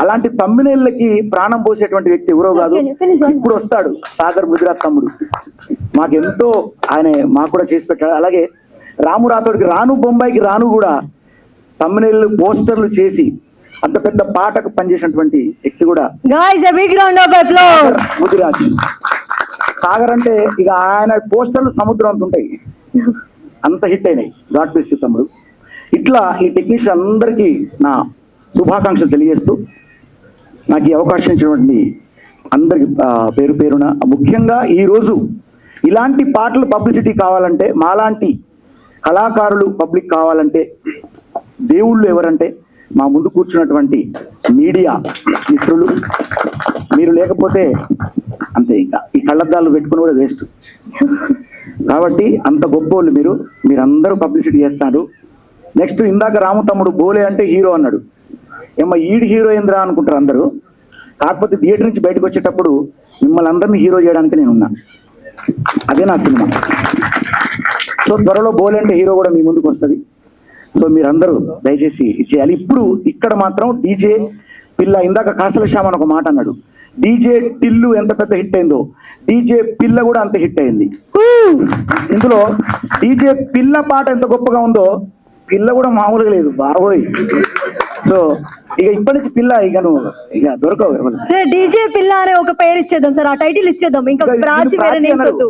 అలాంటి తమ్మినేళ్ళకి ప్రాణం పోసేటువంటి వ్యక్తి ఎవరో కాదు, ఇప్పుడు వస్తాడు సాగర్ ముదిరా తమ్ముడు. మాకెంతో ఆయన మాకు కూడా చేసి పెట్టాడు. అలాగే రాము రాథోడ్కి రాను బొంబాయికి రాను కూడా తమ్మినేళ్ళు పోస్టర్లు చేసి అంత పెద్ద పాటకు పనిచేసినటువంటి వ్యక్తి కూడా ముదిరాజ్. సాగర్ అంటే ఇక ఆయన పోస్టర్లు సముద్రం అంత ఉంటాయి, అంత హిట్ అయినాయి. గాడ్ బ్లెస్ యూ తమ్ముడు. ఇట్లా ఈ టెక్నీషియన్ అందరికీ నా శుభాకాంక్షలు తెలియజేస్తూ నాకు ఈ అవకాశం ఇచ్చినటువంటి అందరికి పేరు పేరున, ముఖ్యంగా ఈరోజు ఇలాంటి పాటలు పబ్లిసిటీ కావాలంటే, మాలాంటి కళాకారులు పబ్లిక్ కావాలంటే దేవుళ్ళు ఎవరంటే మా ముందు కూర్చున్నటువంటి మీడియా మిత్రులు. మీరు లేకపోతే అంతే, ఇంకా ఈ కళ్ళద్దాలు పెట్టుకుని కూడా వేస్ట్. కాబట్టి అంత గొప్పోళ్ళు మీరందరూ పబ్లిసిటీ చేస్తారు. నెక్స్ట్ ఇందాక రాము తమ్ముడు బోలే అంటే హీరో అన్నాడు. ఏమో ఈడి హీరో ఏంద్రా అనుకుంటారు అందరూ, కాకపోతే థియేటర్ నుంచి బయటకు వచ్చేటప్పుడు మిమ్మల్ని అందరినీ హీరో చేయడానికి నేను ఉన్నా, అదే నా సినిమా. సో త్వరలో బోలే అంటే హీరో కూడా మీ ముందుకు వస్తుంది. సో మీరందరూ దయచేసి ఇచ్చేయాలి. ఇప్పుడు ఇక్కడ మాత్రం డీజే పిల్ల, ఇందాక కాసల శ్యామ్ అని ఒక మాట అన్నాడు, డీజే టిల్లు ఎంత పెద్ద హిట్ అయిందో డీజే పిల్ల కూడా అంత హిట్ అయింది. ఇందులో డీజే పిల్ల పాట ఎంత గొప్పగా ఉందో పిల్ల కూడా మామూలుగా లేదు బాబోయ్. సో ఇక ఇప్పటి నుంచి పిల్ల నువ్వు దొరకవు. డీజే పిల్ల అనే ఒక పేరు ఇచ్చేద్దాం సార్, ఆ టైటిల్ ఇచ్చేద్దాం. ఇంకా ప్రాచి వేరే నేమ్ వద్దు.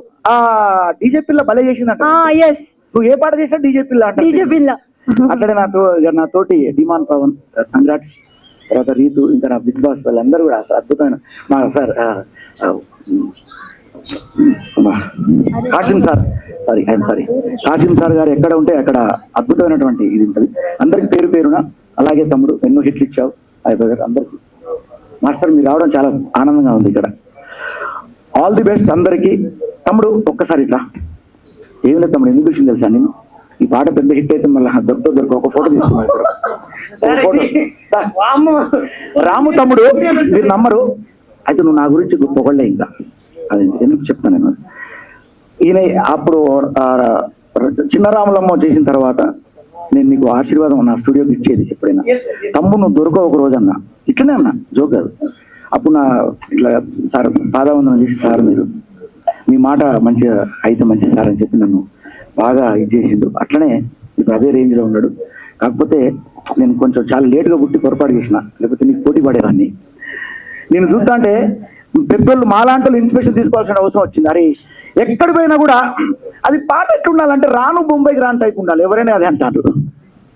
డీజే పిల్ల భలే చేసిందంట. నువ్వు ఏ పాట చేసినా డీజే పిల్ల అంట. డీజే పిల్ల. అక్కడే నా తోటి డిమాన్ పవన్, కంగ్రాట్స్, తర్వాత రీతు, ఇంకా నా బిగ్ బాస్ వాళ్ళందరూ కూడా అద్భుతమైన మా sir Kasim sir, Kasim sir గారు ఎక్కడ ఉంటే అక్కడ అద్భుతమైనటువంటి ఇది ఉంటుంది. అందరికి పేరు పేరున, అలాగే తమ్ముడు ఎన్నో హిట్లు ఇచ్చావు అయిపోయారు అందరికి. మాస్టర్ మీరు రావడం చాలా ఆనందంగా ఉంది ఇక్కడ. ఆల్ ది బెస్ట్ అందరికి. తమ్ముడు ఒక్కసారి ఇట్లా ఏం లేదు తమ్ముడు, ఎందుకు వచ్చింది తెలుసా నేను ఈ పాట పెద్ద హిట్ అయితే మళ్ళీ దొరక ఒక ఫోటో తీసుకున్నాను. రాము తమ్ముడు మీరు నమ్మరు, అయితే నువ్వు నా గురించి పొగళ్ళే ఇంకా అది ఎందుకు చెప్తాను నేను. ఈయన అప్పుడు చిన్న రాములమ్మ చేసిన తర్వాత నేను నీకు ఆశీర్వాదం నా స్టూడియోకి ఇచ్చేది ఎప్పుడైనా. తమ్ముడు నువ్వు దొరకవు ఒక రోజు అన్నా, ఇట్లనే అన్నా, జోక్ కాదు. అప్పుడు నా ఇట్లా సార్ పాదావందనం చేసి సార్ మీరు మీ మాట మంచిగా అయితే మంచి సార్ అని చెప్పి నన్ను బాగా ఇది చేసిండు. అట్లనే ఇప్పుడు అదే రేంజ్ లో ఉన్నాడు. కాకపోతే నేను కొంచెం చాలా లేటుగా పుట్టి పొరపాటు చేసిన, లేకపోతే నీకు పోటీ పడేవాడిని. నేను చూస్తా అంటే పెద్దోళ్ళు మాలాంటి ఇన్స్పిరేషన్ తీసుకోవాల్సిన అవసరం వచ్చింది. అరే ఎక్కడ పోయినా కూడా అది పాట ఎట్లుండాలంటే రాను బొంబాయికి రాను టైప్ ఉండాలి, ఎవరైనా అదే అంటారు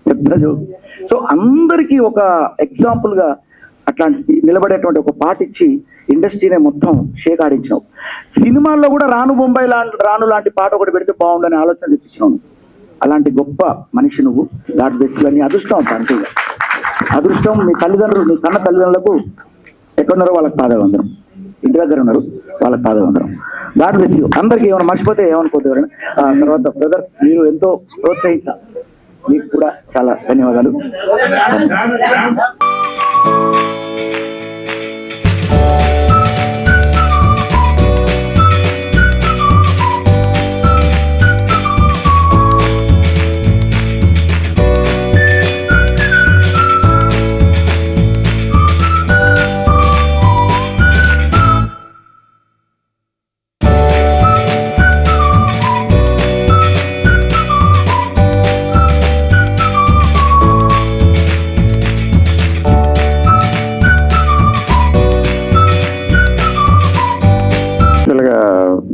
పెద్ద జోక్. సో అందరికీ ఒక ఎగ్జాంపుల్ గా అట్లాంటి నిలబడేటువంటి ఒక పాట ఇచ్చి ఇండస్ట్రీనే మొత్తం షేక్ ఆడించినావు. సినిమాల్లో కూడా రాను బొంబాయి రాను లాంటి పాట ఒకటి పెడితే బాగుండని ఆలోచన తెప్పించినావు. అలాంటి గొప్ప మనిషి నువ్వు. God bless you. నీ అదృష్టం అంతే, అదృష్టం. మీ తల్లిదండ్రులు, మీ కన్న తల్లిదండ్రులకు ఎక్కడున్నారో వాళ్ళకి పాదవందనం, ఇంటి దగ్గర ఉన్నారు వాళ్ళకి పాదవందనం. God bless you. అందరికీ ఏమైనా మర్చిపోతే ఏమనుకోద్దు ఎవరైనా. తర్వాత బ్రదర్ మీరు ఎంతో ప్రోత్సహించారు, మీకు కూడా చాలా ధన్యవాదాలు.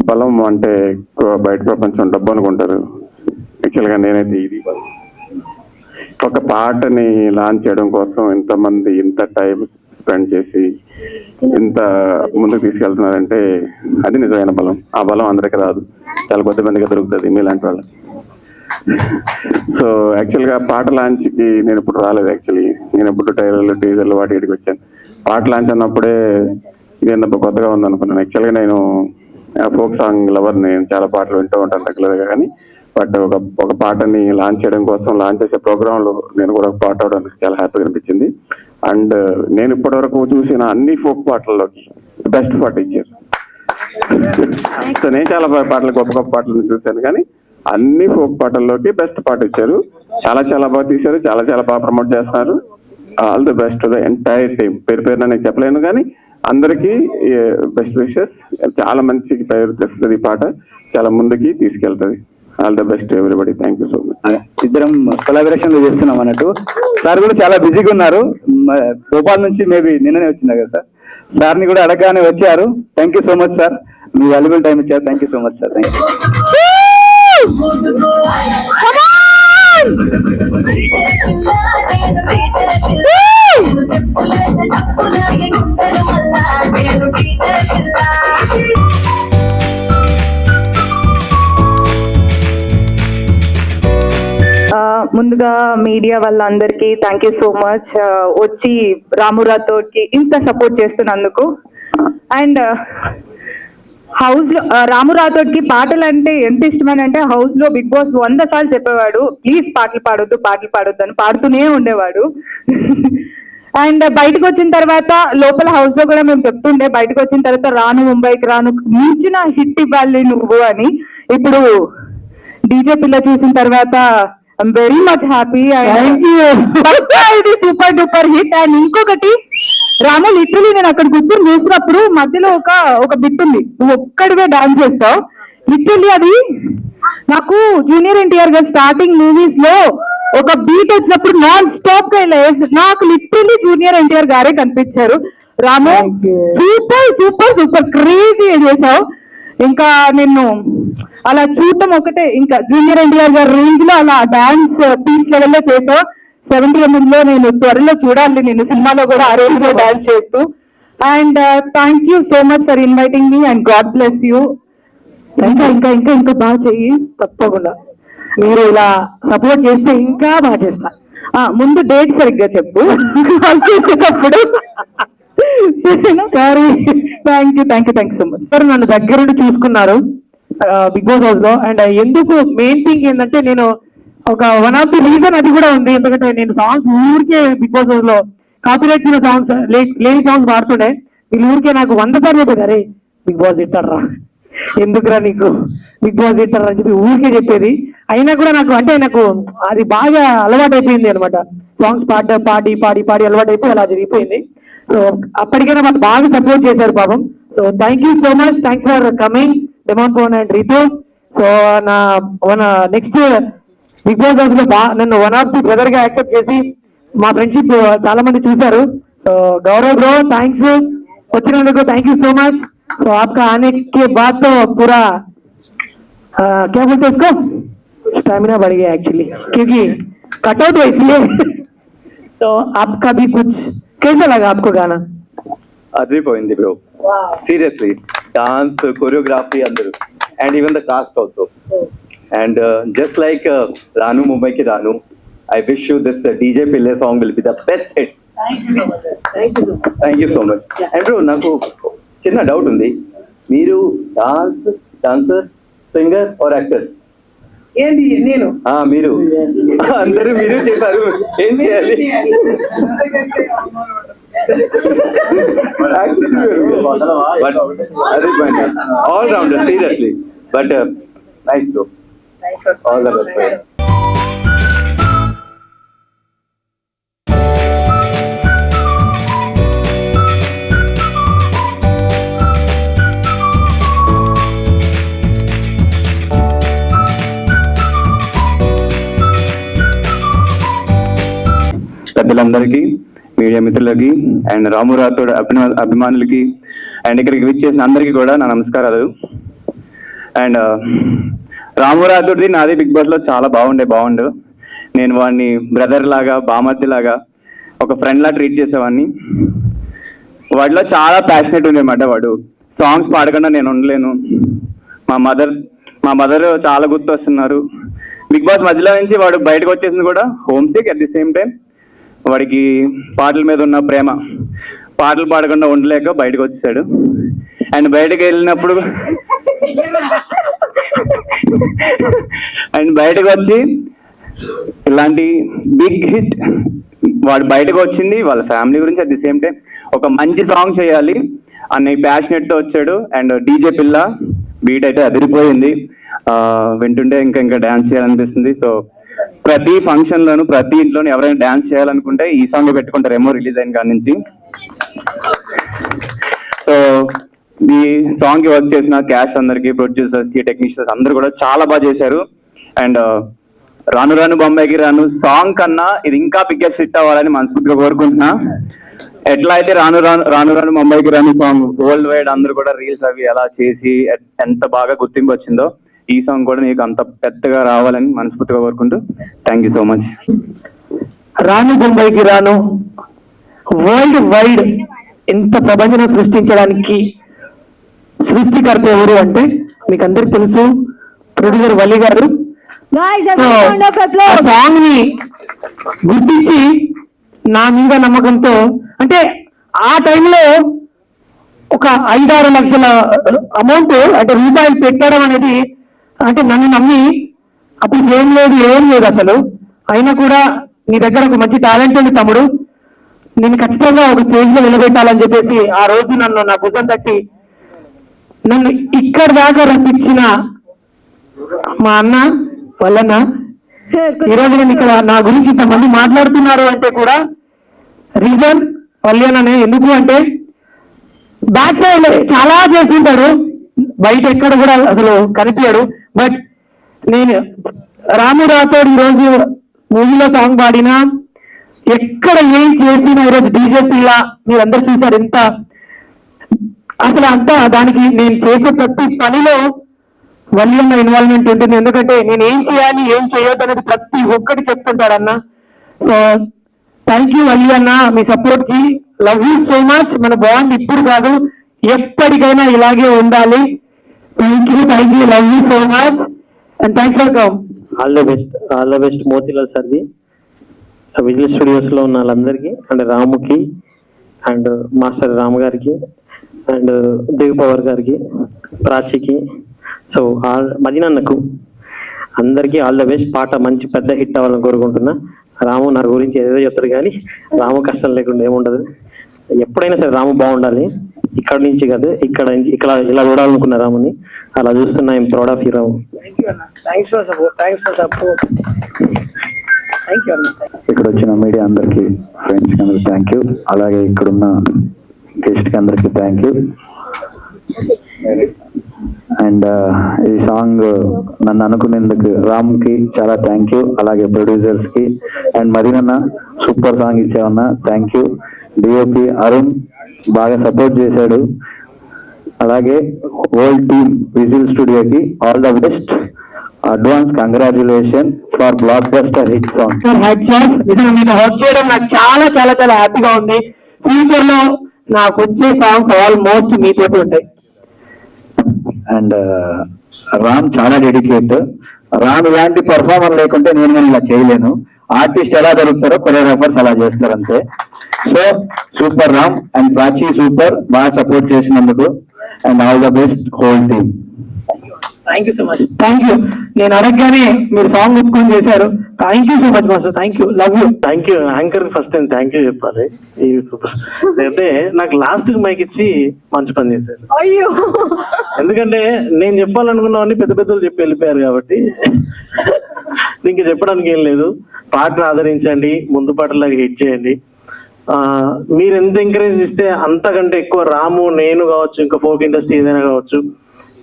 బలం అంటే బయట ప్రపంచం డబ్బు అనుకుంటారు. యాక్చువల్గా నేనైతే ఇది ఒక పాటని లాంచ్ చేయడం కోసం ఇంతమంది ఇంత టైం స్పెండ్ చేసి ఇంత ముందుకు తీసుకెళ్తున్నారంటే అది నిజమైన బలం. ఆ బలం అందరికీ రాదు, చాలా కొద్ది మందిగా దొరుకుతుంది మీలాంటి వాళ్ళు. సో యాక్చువల్గా పాట లాంచ్కి నేను ఇప్పుడు రాలేదు. యాక్చువల్లీ నేను ఇప్పుడు ట్రైలర్లు టీజర్లు వాటి ఇక్కడికి వచ్చాను. పాట లాంచ్ అన్నప్పుడే ఇది కొత్తగా ఉందనుకున్నాను. యాక్చువల్గా నేను ఫోక్ సాంగ్ లవర్, నేను చాలా పాటలు వింటూ ఉంటాను రెగ్యులర్గా. కానీ బట్ ఒక పాటని లాంచ్ చేయడం కోసం లాంచ్ చేసే ప్రోగ్రాంలో నేను కూడా పాట అవడానికి చాలా హ్యాపీగా అనిపించింది. అండ్ నేను ఇప్పటి వరకు చూసిన అన్ని ఫోక్ పాటల్లోకి బెస్ట్ పాట ఇచ్చారు. సో నేను చాలా పాటలు గొప్ప గొప్ప పాటలు చూశాను, కానీ అన్ని ఫోక్ పాటల్లోకి బెస్ట్ పాట ఇచ్చారు. చాలా చాలా బాగా తీశారు, చాలా చాలా బాగా ప్రమోట్ చేస్తున్నారు. All the best the entire team. పేరు పేరున నేను చెప్పలేను, కానీ అందరికీ బెస్ట్ విషెస్. చాలా మంచి పేరు తెస్తుంది ఈ పాట, చాలా ముందుకి తీసుకెళ్తుంది. All the best everybody. Thank you so much. ఇద్దరం కొలాబరేషన్ లో చేస్తున్నాం అన్నట్టు. సార్ కూడా చాలా బిజీగా ఉన్నారు. భోపాల్ నుంచి మేబీ నిన్ననే వచ్చిందా కదా సార్. సార్ని కూడా అడగగానే వచ్చారు. Thank you so much sir, మీ వాల్యుబుల్ టైం ఇచ్చారు. Thank you so much sir. Thank you. ముందుగా మీడియా వాళ్ళందరికీ థ్యాంక్ యూ సో మచ్, వచ్చి రాము రాథోడ్కి ఇంత సపోర్ట్ చేస్తున్నందుకు. అండ్ హౌస్ లో రాము రాథోడ్కి పాటలు అంటే ఎంత ఇష్టమని అంటే, హౌస్ లో బిగ్ బాస్ 100 సార్లు చెప్పేవాడు, ప్లీజ్ పాటలు పాడొద్దు అని పాడుతూనే ఉండేవాడు. అండ్ బయటకు వచ్చిన తర్వాత లోపల హౌస్ లో కూడా మేము చెప్తుండే, బయటకు వచ్చిన తర్వాత రాను ముంబైకి రాను మించిన హిట్ ఇవ్వాలి నువ్వు అని. ఇప్పుడు డీజే పిల్ల చూసిన తర్వాత ఐఎమ్ వెరీ మచ్ హ్యాపీ. ఇది సూపర్ డూపర్ హిట్. అండ్ ఇంకొకటి, రాము లిటరలీ నేను అక్కడ కూర్చొని చూసినప్పుడు మధ్యలో ఒక బిట్ ఉంది, నువ్వు ఒక్కడివే డాన్స్ చేస్తావు. లిటరలీ అది నాకు జూనియర్ ఎన్టీఆర్ గారు స్టార్టింగ్ మూవీస్ లో ఒక బీట్ వచ్చినప్పుడు నాన్ స్టాప్ గా నాకు లిటరలీ జూనియర్ ఎన్టీఆర్ గారే కనిపించారు. రాము సూపర్ సూపర్ సూపర్ క్రేజీ చేసావు. ఇంకా నిన్ను అలా చూడటం ఒకటే, ఇంకా జూనియర్ ఎన్టీఆర్ గారి రేంజ్ లో అలా డాన్స్ పీస్ లెవెల్లో చేసావు. 70 లో నేను త్వరలో చూడాలి నేను సినిమాలో కూడా ఆ రేంజ్ లో డాన్స్ చేస్తూ. And thank you so much for inviting me and God bless you. ఇంకా ఇంకా ఇంకా ఇంకా బాగా చెయ్యి, తప్పకుండా మీరు ఇలా సపోర్ట్ చేస్తే ఇంకా బాగా చేస్తా. ముందు డేట్ సరిగ్గా చెప్పు చేసేటప్పుడు. Sorry, thank you so much sir. నన్ను దగ్గరుండి చూసుకున్నారు బిగ్ బాస్ హౌస్ లో. అండ్ ఎందుకు మెయిన్ థింగ్ ఏంటంటే నేను ఒక వన్ ఆఫ్ ది రీజన్ అది కూడా ఉంది. ఎందుకంటే నేను సాంగ్స్ ఊరికే బిగ్ బాస్ హౌస్ లో కాపీరైట్ సాంగ్స్ లేని సాంగ్స్ పాడుతుండే. వీళ్ళు ఊరికే నాకు 100 సార్లు చెప్పేది, అరే బిగ్ బాస్ తిట్టారా, ఎందుకురా నీకు బిగ్ బాస్ తిట్టారా అని చెప్పి ఊరికే చెప్పేది. అయినా కూడా నాకు అంటే నాకు అది బాగా అలవాటు అయిపోయింది అనమాట. సాంగ్స్ పాడి పాడి పాడి అలవాటు అయిపోయి అలా జరిగిపోయింది. సో అప్పటికైనా మాకు బాగా సపోర్ట్ చేశారు పాపం. So thank you so much, thanks for coming demon Pavan and Ritu. So నా నెక్స్ట్ బిగ్ బాస్ హౌస్ లో నన్ను వన్ ఆఫ్ ది బ్రదర్ గా యాక్సెప్ట్ చేసి మా ఫ్రెండ్షిప్ చాలా మంది చూశారు. సో గౌరవ్ బ్రో థ్యాంక్స్ వచ్చినందుకు, థ్యాంక్ యూ సో मच. तो आपका आने के बाद तो पूरा क्या बोलते उसको स्टैमिना बढ़ गया एक्चुअली, क्योंकि कटआउट है इसलिए. तो आपका भी कुछ कैसा लगा आपको गाना? అదిరిపోయింది బ్రో, సీరియస్లీ. డాన్స్, కొరియోగ్రఫీ అందరూ, and even the cost also. And just like రాను ముంబైకి రాను, I wish you this DJ Pillai song will be the best hit. Thank you so much. And bro, నాకు చిన్న డౌట్ ఉంది. మీరు dancer, singer or actor? ఏంటి నేను మీరు అందరూ మీరు చెప్పారు, ఏం చేయాలి? All rounder seriously, but nice bro, all the best. పెద్దలందరికీ, మీడియా మిత్రులకి, అండ్ రాము రాథోడ్ అభిమానులకి, అండ్ ఇక్కడికి విచ్చేసిన అందరికీ కూడా నా నమస్కారాలు. అండ్ రాము రాథోడ్ది నాది బిగ్ బాస్ లో చాలా బాగుండు. నేను వాడిని బ్రదర్ లాగా, బామర్ది లాగా, ఒక ఫ్రెండ్ లా ట్రీట్ చేసేవాడిని. వాడిలో చాలా ప్యాషనెట్ ఉండేమాట. వాడు సాంగ్స్ పాడకుండా నేను ఉండలేను. మా మదర్ చాలా గుర్తొస్తున్నారు. బిగ్ బాస్ మధ్యలో నుంచి వాడు బయటకు వచ్చేసింది కూడా homesick. At the same time వాడికి పాటల మీద ఉన్న ప్రేమ, పాటలు పాడకుండా ఉండలేక బయటకు వచ్చేసాడు. అండ్ బయటకు వెళ్ళినప్పుడు వచ్చి ఇలాంటి బిగ్ హిట్ వాడు బయటకు వచ్చింది వాళ్ళ ఫ్యామిలీ గురించి. అట్ ది సేమ్ టైం ఒక మంచి సాంగ్ చేయాలి అనే ప్యాషనెట్ తో వచ్చాడు. అండ్ డీజే పిల్ల బీట్ అయితే అదిరిపోయింది. వింటుంటే ఇంకా డాన్స్ చేయాలనిపిస్తుంది. సో ప్రతి ఫంక్షన్ లోను, ప్రతి ఇంట్లోనూ ఎవరైనా డాన్స్ చేయాలనుకుంటే ఈ సాంగ్ పెట్టుకుంటారేమో రిలీజ్ అయిన కాడి నుంచి. సో ఈ సాంగ్ కి వర్క్ చేసిన క్యాష్ అందరికి, ప్రొడ్యూసర్స్ కి, టెక్నీషియన్స్ అందరూ కూడా చాలా బాగా చేశారు. అండ్ రాను రాను బొంబాయికి రాను సాంగ్ కన్నా ఇది ఇంకా బిగ్గెస్ట్ హిట్ అవ్వాలని మనస్ఫూర్తిగా కోరుకుంటున్నా. ఎట్లా అయితే రాను రాను ముంబైకి రాను సాంగ్ వరల్డ్ వైడ్ అందరూ కూడా రీల్స్ అవి ఎలా చేసి ఎంత బాగా గుర్తింపు వచ్చిందో, ఈ సాంగ్ కూడా మీకు అంత పెద్దగా రావాలని మనస్ఫూర్తిగా కోరుకుంటూ థ్యాంక్ యూ సో మచ్. రాను బొంబాయికి రాను వరల్డ్ వైడ్ ఇంత ప్రపంచం సృష్టించడానికి సృష్టికర్త ఎవరు అంటే మీకు అందరికి తెలుసు, ప్రొడ్యూసర్ వలి గారు. సాంగ్ ని గుర్తించి నా మీద నమ్మకంతో, అంటే ఆ టైంలో ఒక 5-6 లక్షల అమౌంట్ అంటే రూపాయలు పెట్టడం అనేది, అంటే నన్ను నమ్మి అప్పుడు ఏం లేదు అసలు. అయినా కూడా నీ దగ్గర ఒక మంచి టాలెంట్ ఉంది తమ్ముడు, నేను ఖచ్చితంగా ఒక స్టేజ్ లో నిలబెట్టాలని చెప్పేసి ఆ రోజు నన్ను నా భుజం తట్టి నన్ను ఇక్కడ దాకా రప్పించిన మా అన్న వల్లన్న, ఈరోజు నేను ఇక్కడ నా గురించి ఇంతమంది మాట్లాడుతున్నారు అంటే కూడా రీజన్ వల్లనే. ఎందుకు అంటే బ్యాక్ సైడ్ చాలా చేస్తుంటాడు, బయట ఎక్కడ కూడా అసలు కనిపించాడు. బట్ నేను రాము రాథోడ్ ఈరోజు మూవీలో సాంగ్ పాడినా, ఎక్కడ ఏం చేసినా, ఈరోజు డీజే పిల్ల మీరందరూ చూసారు ఎంత అసలు అంతా దానికి నేను చేసే ప్రతి పనిలో వల్లి అన్న ఇన్వాల్వ్మెంట్ ఉంటుంది. ఎందుకంటే నేను ఏం చేయాలి ఏం చేయొద్దు అనేది ప్రతి ఒక్కటి చెప్తుంటాడన్న. సో థ్యాంక్ యూ వల్లి అన్న, మీ సపోర్ట్ కి. Love you so much. మన బాండ్ ఇప్పుడు కాదు ఎప్పటికైనా ఇలాగే ఉండాలి. Thank you, love you so much and thanks for come. All the best Motilal సార్కి, విజిల్ స్టూడియోస్ లో ఉన్న వాళ్ళందరికీ, అండ్ రాముకి అండ్ మాస్టర్ రాము గారికి అండ్ దేవ్ పవర్ గారికి, ప్రాచికి, సో మదినన్నకు అందరికీ ఆల్ ద బెస్ట్. పాట మంచి పెద్ద హిట్ అవ్వాలని కోరుకుంటున్నా. రాము నా గురించి ఏదో చెప్తారు కానీ రాము కష్టం లేకుండా ఏముండదు. ఎప్పుడైనా సరే రాము బాగుండాలి. ఇక్కడ నుంచి కాదు, ఇక్కడ ఇలా చూడాలనుకున్న రాముని అలా చూస్తున్నా. ఐఎమ్ ప్రౌడ్ ఆఫ్ యూ రాము. ఇక్కడ వచ్చిన మీడియా అందరికి, ఫ్రెండ్స్ కి అందరికి థ్యాంక్ యూ. అలాగే ఇక్కడున్న గెస్ట్ కి అందరికి థ్యాంక్ యూ. అండ్ ఈ సాంగ్ నన్ను అనుకునేందుకు రామ్కి చాలా థ్యాంక్ యూ. అలాగే ప్రొడ్యూసర్స్ కి అండ్ మదీనన్న సూపర్ సాంగ్ ఇచ్చావన్న, థ్యాంక్ యూ. డిఓపి అరుణ్ బాగా సపోర్ట్ చేశాడు. అలాగే హోల్ టీమ్ విజిల్ స్టూడియోకి all the best. Advance congratulation for blockbuster hit song. Work చేయడం నాకు చాలా చాలా చాలా హ్యాపీగా ఉంది. ఫ్యూచర్ లో నాకు వచ్చే సాంగ్స్ ఆల్మోస్ట్ మీతో ఉంటాయి. అండ్ రామ్ చాలా డెడికేట్. రామ్ ఇలాంటి పర్ఫార్మర్ లేకుంటే నేను ఇలా చేయలేను. ఆర్టిస్ట్ ఎలా దొరుకుతారో కొరియోగ్రాఫర్స్ అలా చేస్తారు అంతే. So super Ram and Prachi super, బాగా సపోర్ట్ చేసినందుకు and all the best whole team. Thank you so much. Thank you. నేను అడగగానే మీరు సాంగ్ ఒప్పుకొని చేశారు. Thank you so much master. Thank you, love you. Thank you. Anchor first time thank you చెప్పాలి. అయితే నాకు లాస్ట్ మైక్ ఇచ్చి మంచి పని చేశారు. అయ్యో, ఎందుకంటే నేను చెప్పాలనుకున్నవన్నీ పెద్ద పెద్దలు చెప్పి వెళ్ళిపోయారు కాబట్టి ఇంక చెప్పడానికి ఏం లేదు. పాటను ఆదరించండి, ముందు పాటలాగా హిట్ చేయండి. మీరు ఎంత ఎంకరేజ్ ఇస్తే అంతకంటే ఎక్కువ రాము, నేను కావచ్చు, ఇంకా ఫోక్ ఇండస్ట్రీ ఏదైనా కావచ్చు,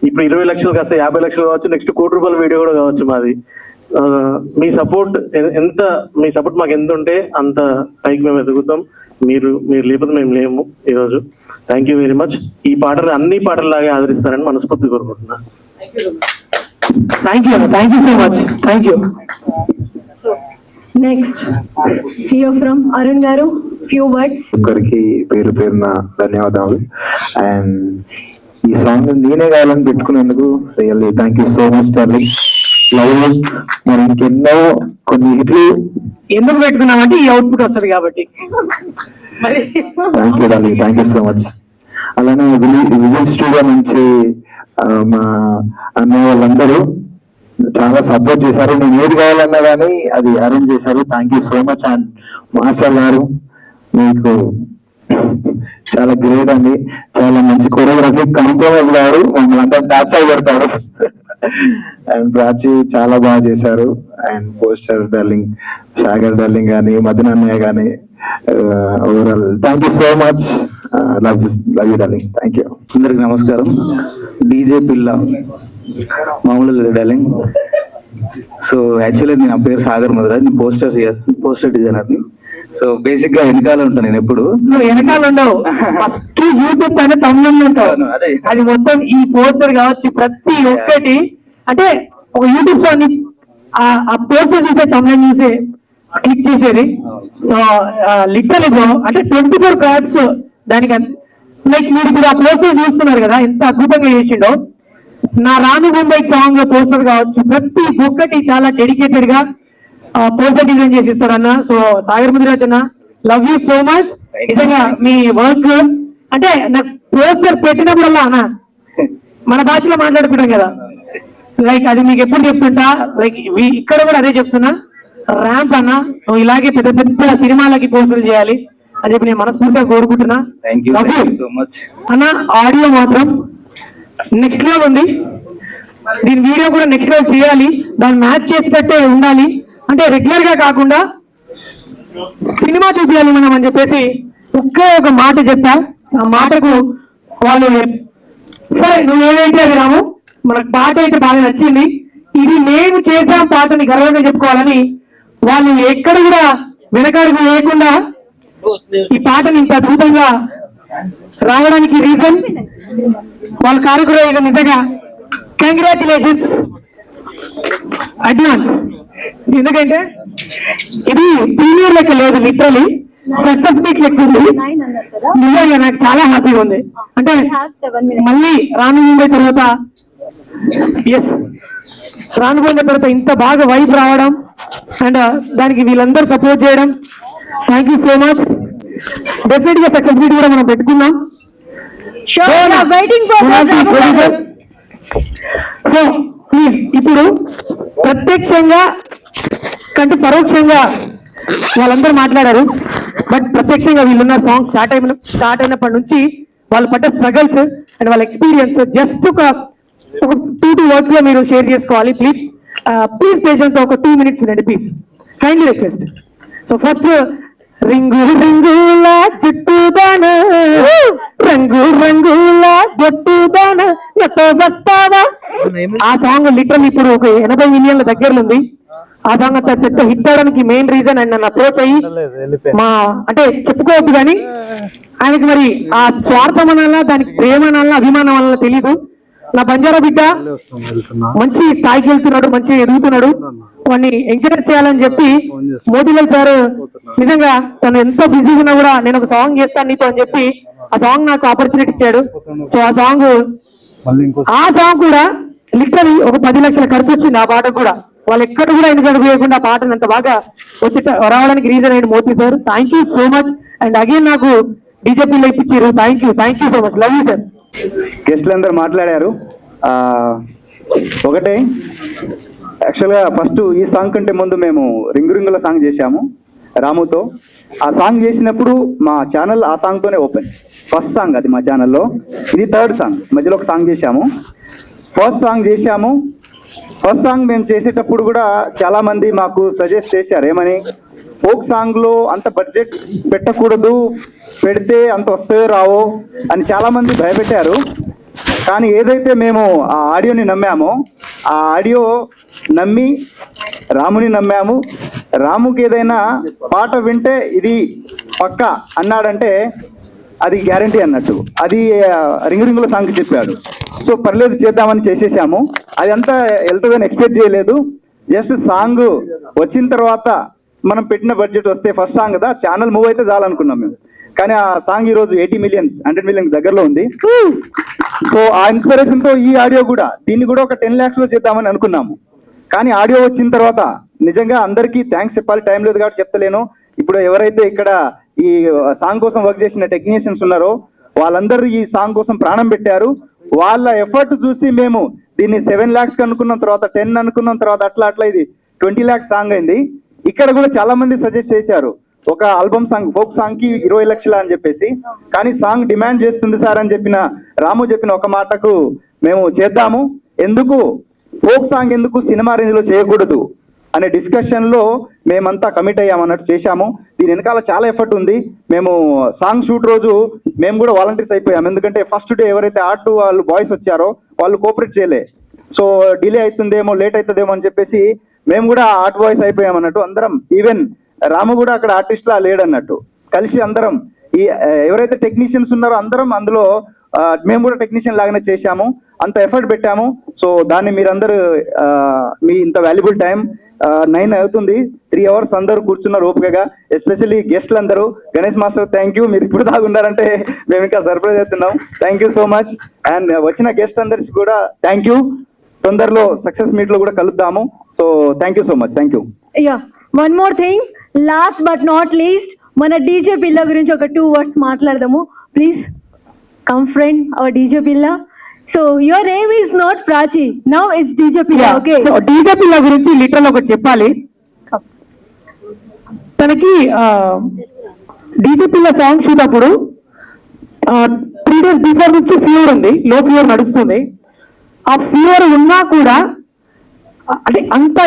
ఇప్పుడు 20 లక్షలు కాస్త 50 లక్షలు కావచ్చు, నెక్స్ట్ ₹1 కోటి వీడియో కూడా కావచ్చు మాది. మీ సపోర్ట్ మాకు ఎంత ఉంటే అంత పైకి మేము ఎదుగుతాం. మీరు లేకపోతే మేము లేము ఈరోజు. Thank you very much. ఈ పాటలు అన్ని పాటల్లాగే ఆదరిస్తారని మనస్ఫూర్తి కోరుకుంటున్నా. Thank you so much. Thank you. Next here from Arun గారు, ఫ్యూ వర్డ్స్. ఒక్కరికి పేరు పేరున ధన్యవాదాలు. అండ్ ఈ సాంగ్ నేనే కావాలని పెట్టుకునేందుకు really thank you so much darling. Love మరి ఇంకెన్నో కొన్ని హిట్లు ఎందుకు పెట్టుకున్నామంటే ఈ అవుట్పుట్ వస్తుంది కాబట్టి. Thank you darling, thank you so much. అలానే విజిల్ స్టూడియో నుంచి మా అన్నయ్య వాళ్ళందరూ చాలా సపోర్ట్ చేశారు. నేను ఏది కావాలన్నా కానీ అది అరేంజ్ చేశారు. Thank you so much. And master గారు మీకు చాలా గ్రేట్ అండి. చాలా మంచి కొరియోగ్రఫీ, కాంప్రమైజ్ గారు మమ్మల్ని అంతా డాన్స్ పెడతారు. అండ్ ప్రాచి చాలా బాగా చేశారు. And poster darling, Sagar darling కానీ, మదనన్నయ్య కానీ, overall thank you so much. Love you darling. Thank you. అందరికి నమస్కారం. డీజే పిల్ల మామూలు డార్లింగ్. సో యాక్చువల్లీ నా పేరు సాగర్ మధురాజ్, నేను పోస్టర్ డిజైనర్ని. సో బేసిక్ గా వెనకాల ఉంటాను నేను ఎప్పుడు. నువ్వు వెనకాల ఉండవు, ఫస్ట్ యూట్యూబ్ పైన తమిళ ఉంటావు. అది మొత్తం ఈ పోస్టర్ కావచ్చు ప్రతి ఒక్కటి. అంటే ఒక యూట్యూబ్ సాంగ్ ఆ పోస్టర్ చూసే తమిళ చూసే క్లిక్ చేసేది. సో లిటరల్ బ్రో, అంటే 24 క్రాఫ్ట్స్ దానికి. లైక్ మీరు ఇప్పుడు ఆ పోస్టర్ చూస్తున్నారు కదా, ఎంత అద్భుతంగా చేసిండో. నా రాను ముంబై సాంగ్ లో పోస్టర్ కావచ్చు ప్రతి ఒక్కటి చాలా డెడికేటెడ్ గా పోస్టర్ డిజైన్ చేసి ఇస్తాడన్న. సో సాగర్ ముదిరాజ్ అన్న, లవ్ యూ సో మచ్. నిజంగా మీ వర్క్ అంటే నాకు పోస్టర్ పెట్టినప్పుడల్లా అన్న మన భాషలో మాట్లాడుకుంటాం కదా, లైక్ అది మీకు ఎప్పుడు చెప్తుంటా. లైక్ ఇక్కడ కూడా అదే చెప్తున్నా, ర్యాంప్ అన్న నువ్వు ఇలాగే పెద్ద పెద్ద సినిమాలకి పోస్టర్లు చేయాలి అని చెప్పి నేను మనస్ఫూర్తిగా కోరుకుంటున్నా. అన్న ఆడియో మాత్రం నెక్స్ట్ లెవెల్ ఉంది. దీని వీడియో కూడా నెక్స్ట్ లెవెల్ చేయాలి. దాన్ని మ్యాచ్ చేసి పెట్టే ఉండాలి. అంటే రెగ్యులర్ గా కాకుండా సినిమా చూపించాలి మనం అని చెప్పేసి ఒకే ఒక మాట చెప్పా. ఆ మాటకు వాళ్ళు సరే నువ్వు ఏదైతే అది రాము, మనకు పాట అయితే బాగా నచ్చింది, ఇది మేము చేసాం పాటని గర్వంగా చెప్పుకోవాలని వాళ్ళు ఎక్కడ కూడా వెనకాడుకు వేయకుండా ఈ పాటని ఇంత అద్భుతంగా రావడానికి రీజన్ వాళ్ళ కార్యక్రమం నిజంగా కంగ్రాచులేషన్స్ అడ్వాన్స్. ఎందుకంటే ఇది ప్రీమియర్ లెక్క లేదు, లిటరలీ సక్సెస్ మీట్ లెక్క ఉంది. నిజంగా నాకు చాలా హ్యాపీగా ఉంది. అంటే మళ్ళీ రానుపోయిన తర్వాత రానుపోయిన తర్వాత ఇంత బాగా వైబ్ రావడం అండ్ దానికి వీళ్ళందరూ సపోర్ట్ చేయడం, thank you so much. Definite గా సక్సెస్ మీట్ కూడా మనం పెట్టుకున్నాం. సో ప్లీజ్ ఇప్పుడు ప్రత్యక్షంగా కంటే పరోక్షంగా వాళ్ళందరూ మాట్లాడారు, బట్ ప్రత్యక్షంగా వీళ్ళున్న సాంగ్ స్టార్ట్ అయినప్పటి నుంచి వాళ్ళు పడ్డ స్ట్రగల్స్ అండ్ వాళ్ళ ఎక్స్పీరియన్స్ జస్ట్ ఒక 2 words లో మీరు షేర్ చేసుకోవాలి. ప్లీజ్ పేషెన్స్ ఒక 2 minutes వినండి please, kindly request. So first ring రింగుల చుట్టుదాన రంగు రంగుల బొట్టుదాన వస్తావా. ఆ సాంగ్ లిటరల్ ఇప్పుడు ఒక 80 million దగ్గరలో ఉంది. ఆ సాంగ్ అంత పెద్ద హిట్ అవడానికి మెయిన్ రీజన్ అండ్ నన్ను అప్రోచ్ అయ్యి మా అంటే చెప్పుకోవద్దు కానీ ఆయనకి మరి ఆ స్వార్థం అనాలా దానికి ప్రేమ అనాలా అభిమానం అనాలా తెలీదు. నా బంజారా బిడ్డ మంచి స్థాయికి వెళ్తున్నాడు, మంచిగా ఎదుగుతున్నాడు, వాడిని ఎంకరేజ్ చేయాలని చెప్పి మోతిలాల్ సార్ నిజంగా తను ఎంతో బిజీగా ఉన్నా కూడా నేను ఒక సాంగ్ చేస్తాను నీతో అని చెప్పి ఆ సాంగ్ నాకు ఆపర్చునిటీ ఇచ్చాడు. సో ఆ సాంగ్ కూడా లిటరలీ ఒక 10 లక్షల ఖర్చు వచ్చింది ఆ పాట కూడా. వాళ్ళు ఎక్కడ కూడా ఎందుకు అడుగులేకుండా ఆ పాటను అంత బాగా వచ్చి రావడానికి రీజన్ అయింది Moti sir. Thank you so much. And again నాకు డీజేపీలో ఇప్పించారు. Thank you so much. Love you sir. గెస్ట్లు అందరూ మాట్లాడారు. ఒకటే యాక్చువల్గా ఫస్ట్ ఈ సాంగ్ కంటే ముందు మేము రింగు రింగుల సాంగ్ చేశాము రాముతో. ఆ సాంగ్ చేసినప్పుడు మా ఛానల్ ఆ సాంగ్తోనే ఓపెన్. ఫస్ట్ సాంగ్ అది మా ఛానల్లో. ఇది 3rd సాంగ్, మధ్యలో ఒక సాంగ్ చేశాము. ఫస్ట్ సాంగ్ మేము చేసేటప్పుడు కూడా చాలా మంది మాకు సజెస్ట్ చేశారు ఏమని, ఫోక్ సాంగ్ లో అంత బడ్జెట్ పెట్టకూడదు, పెడితే అంత వస్తాయో రావో అని చాలా మంది భయపెట్టారు. కానీ ఏదైతే మేము ఆ ఆడియోని నమ్మామో ఆ ఆడియో నమ్మి రాముని నమ్మాము. రాముకి ఏదైనా పాట వింటే ఇది పక్కా అన్నాడంటే అది గ్యారంటీ అన్నట్టు. అది రింగు రింగుల సాంగ్ చెప్పాడు. సో పర్లేదు చేద్దామని చేసేసాము. అది అంతా వెళ్తుందని ఎక్స్పెక్ట్ చేయలేదు. జస్ట్ సాంగ్ వచ్చిన తర్వాత మనం పెట్టిన బడ్జెట్ వస్తే ఫస్ట్ సాంగ్ కదా ఛానల్ మూవ్ అయితే చాలనుకున్నాం మేము. కానీ ఆ సాంగ్ ఈరోజు 80 million 100 million దగ్గరలో ఉంది. సో ఆ ఇన్స్పిరేషన్ తో ఈ ఆడియో కూడా దీన్ని కూడా ఒక 10 lakhs లో చేద్దామని అనుకున్నాము. కానీ ఆడియో వచ్చిన తర్వాత నిజంగా అందరికీ థ్యాంక్స్ చెప్పాలి, టైం లేదు కాబట్టి చెప్తలేను. ఇప్పుడు ఎవరైతే ఇక్కడ ఈ సాంగ్ కోసం వర్క్ చేసిన టెక్నీషియన్స్ ఉన్నారో వాళ్ళందరూ ఈ సాంగ్ కోసం ప్రాణం పెట్టారు. వాళ్ళ ఎఫర్ట్ చూసి మేము దీన్ని 7 lakhs అనుకున్న తర్వాత 10 అనుకున్న తర్వాత అట్లా ఇది 20 lakhs సాంగ్ అయింది. ఇక్కడ కూడా చాలా మంది సజెస్ట్ చేశారు ఒక ఆల్బమ్ సాంగ్ ఫోక్ సాంగ్ కి 20 లక్షలు అని చెప్పేసి. కానీ సాంగ్ డిమాండ్ చేస్తుంది సార్ అని రాము చెప్పిన ఒక మాటకు మేము చేద్దాము, ఎందుకు ఫోక్ సాంగ్ ఎందుకు సినిమా రేంజ్ లో చేయకూడదు అనే డిస్కషన్ లో మేమంతా కమిట్ అయ్యామన్నట్టు చేశాము. దీని వెనకాల చాలా ఎఫర్ట్ ఉంది. మేము సాంగ్ షూట్ రోజు మేము కూడా వాలంటీర్స్ అయిపోయాము. ఎందుకంటే ఫస్ట్ డే ఎవరైతే ఆర్ట్ వాళ్ళు బాయ్స్ వచ్చారో వాళ్ళు కోఆపరేట్ చేయలే. సో డిలే అవుతుందేమో లేట్ అవుతుందేమో అని చెప్పేసి మేము కూడా ఆర్ట్ బాయ్స్ అయిపోయామన్నట్టు అందరం. ఈవెన్ రాము కూడా అక్కడ ఆర్టిస్ట్ లా లేడన్నట్టు కలిసి అందరం ఈ ఎవరైతే టెక్నీషియన్స్ ఉన్నారో అందరం అందులో మేము కూడా టెక్నీషియన్ లాగానే చేశాము, అంత ఎఫర్ట్ పెట్టాము. సో దాన్ని మీరందరూ మీ ఇంత వాల్యుబుల్ టైం 9 అవుతుంది, 3 hours అందరూ కూర్చున్నారు ఓపికగా. ఎస్పెషల్లీ గెస్ట్లు అందరూ. గణేష్ మాస్టర్ థ్యాంక్ యూ, మీరు ఇప్పుడు దాకా ఉన్నారంటే మేము ఇంకా సర్ప్రైజ్ అవుతున్నాం. Thank you so much. And వచ్చిన గెస్ట్ అందరికి కూడా థ్యాంక్ యూ. తొందరలో సక్సెస్ మీట్ లో కూడా కలుద్దాము. So thank you so much. Thank you. One more thing, last but not least మన డీజే పిల్ల గురించి ఒక 2 words మాట్లాడదాము. Please come friend our DJ Pilla. So your name is not Prachi, now it's DJ Pilla. Okay, DJ Pilla గురించి literal ఒకటి చెప్పాలి. తనకి DJ పిల్ల song shoot అప్పుడు 3 days బిఫోర్ నుంచి ఫీవర్ ఉంది, లో ఫీవర్ నడుస్తుంది. ఆ ఫీవర్ ఉన్నా కూడా అంటే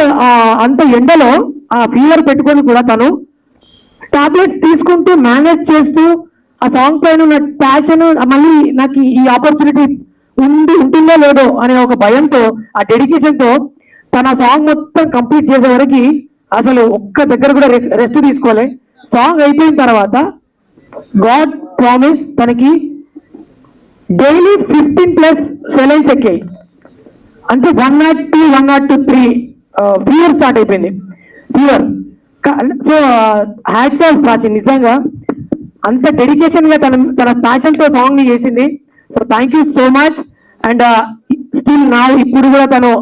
అంత ఎండలో ఆ ఫీవర్ పెట్టుకొని కూడా తను టాబ్లెట్స్ తీసుకుంటూ మేనేజ్ చేస్తూ ఆ సాంగ్ పైన ఉన్న ప్యాషన్, మళ్ళీ నాకు ఈ ఆపర్చునిటీ ఉంటుందో లేదో అనే ఒక భయంతో ఆ డెడికేషన్ తో తన సాంగ్ మొత్తం కంప్లీట్ చేసే వరకు అసలు ఒక్క దగ్గర కూడా రెస్ట్ తీసుకోలే. సాంగ్ అయిపోయిన తర్వాత గాడ్ ప్రామిస్ తనకి డైలీ 15+ సెలైన్స్ ఎక్కాయి. అంటే 102, 103 ఫీవర్ స్టార్ట్ అయిపోయింది. Fever. So hats off Prachi, నిజంగా అంత డెడికేషన్ గా తన ప్యాషన్ తో సాంగ్ ని చేసింది. So thank you so much. And still నా ఇప్పుడు కూడా తను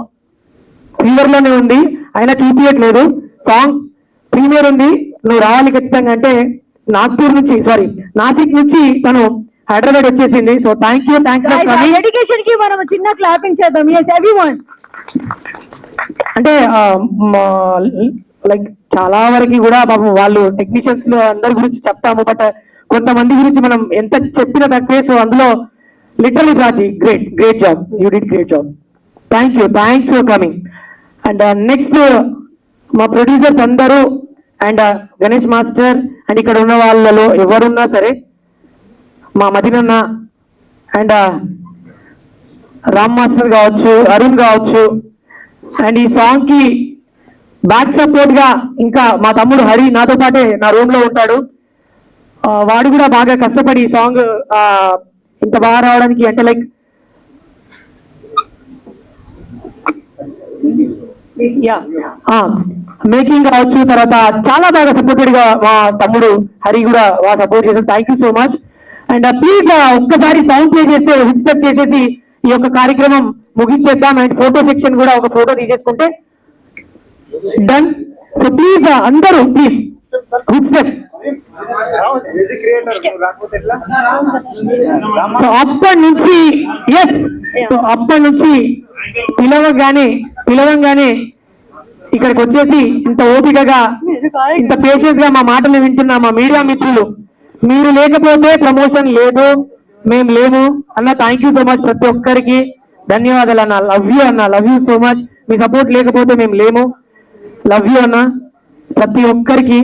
ఫీవర్ లోనే ఉంది, అయినా చూపించట్లేదు. సాంగ్ ప్రీమియర్ ఉంది, నువ్వు రావాలి ఖచ్చితంగా. అంటే నాసిక్ నుంచి తను హైదరాబాద్ వచ్చేసింది. సో థ్యాంక్ యూ డెడికేషన్ కి మనం చిన్న క్లాపింగ్ చేద్దాం. yes everyone. అంటే లైక్ చాలా వరకు కూడా పాపం వాళ్ళు టెక్నీషియన్స్ లో అందరి గురించి చెప్తాము, బట్ కొంతమంది గురించి మనం ఎంత చెప్పినా తక్కువే. సో అందులో literally Prachi great job, you did great job. Thanks for coming. And next మా ప్రొడ్యూసర్స్ అందరూ అండ్ గణేష్ మాస్టర్ అండ్ ఇక్కడ ఉన్న వాళ్ళలో ఎవరున్నా సరే, మా మదినన్న అండ్ రామ్ మాస్టర్ కావచ్చు, అరుణ్ కావచ్చు, అండ్ ఈ సాంగ్ కి బ్యాక్ సపోర్ట్ గా ఇంకా మా తమ్ముడు హరి నాతో పాటే నా రూమ్ లో ఉంటాడు. వాడు కూడా బాగా కష్టపడి ఈ సాంగ్ ఇంత బాగా రావడానికి, అంటే లైక్ మేకింగ్ కావచ్చు, తర్వాత చాలా బాగా సపోర్టెడ్ గా మా తమ్ముడు హరి కూడా బాగా సపోర్ట్ చేశారు. Thank you so much. And please ఒక్కసారి సౌండ్ ప్లే చేస్తే హుక్ చేసేసి ఈ యొక్క కార్యక్రమం ముగించేద్దాం. అండ్ ఫోటో సెక్షన్ కూడా ఒక ఫోటో తీసేసుకుంటే డన్. సో ప్లీజ్ అందరూ ప్లీజ్ హుక్ స్టెప్. అప్పటి నుంచి అప్పటి నుంచి పిలవంగానే ఇక్కడికి వచ్చేసి ఇంత ఓపికగా ఇంత పేషెన్స్ గా మా మాటలు వింటున్న మా మీడియా మిత్రులు, మీరు లేకపోతే ప్రమోషన్ లేదు, మేము లేము అన్న. థ్యాంక్ యూ సో మచ్ ప్రతి ఒక్కరికి, ధన్యవాదాలు అన్న. Love you so much. Me support లేకపోతే మేము లేము. లవ్ యూ అన్న ప్రతి ఒక్కరికి.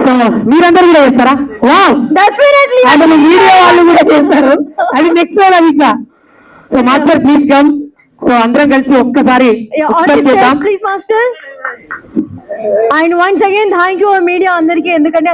సో మీరందరూ కూడా చేస్తారా? డెఫినెట్లీ మీడియా వాళ్ళు కూడా చేస్తారు. అది నెక్స్ట్ ఇంకా. So master please come. So అందరం కలిసి ఒక్కసారి please master. And once again thank you media అందరికీ, ఎందుకంటే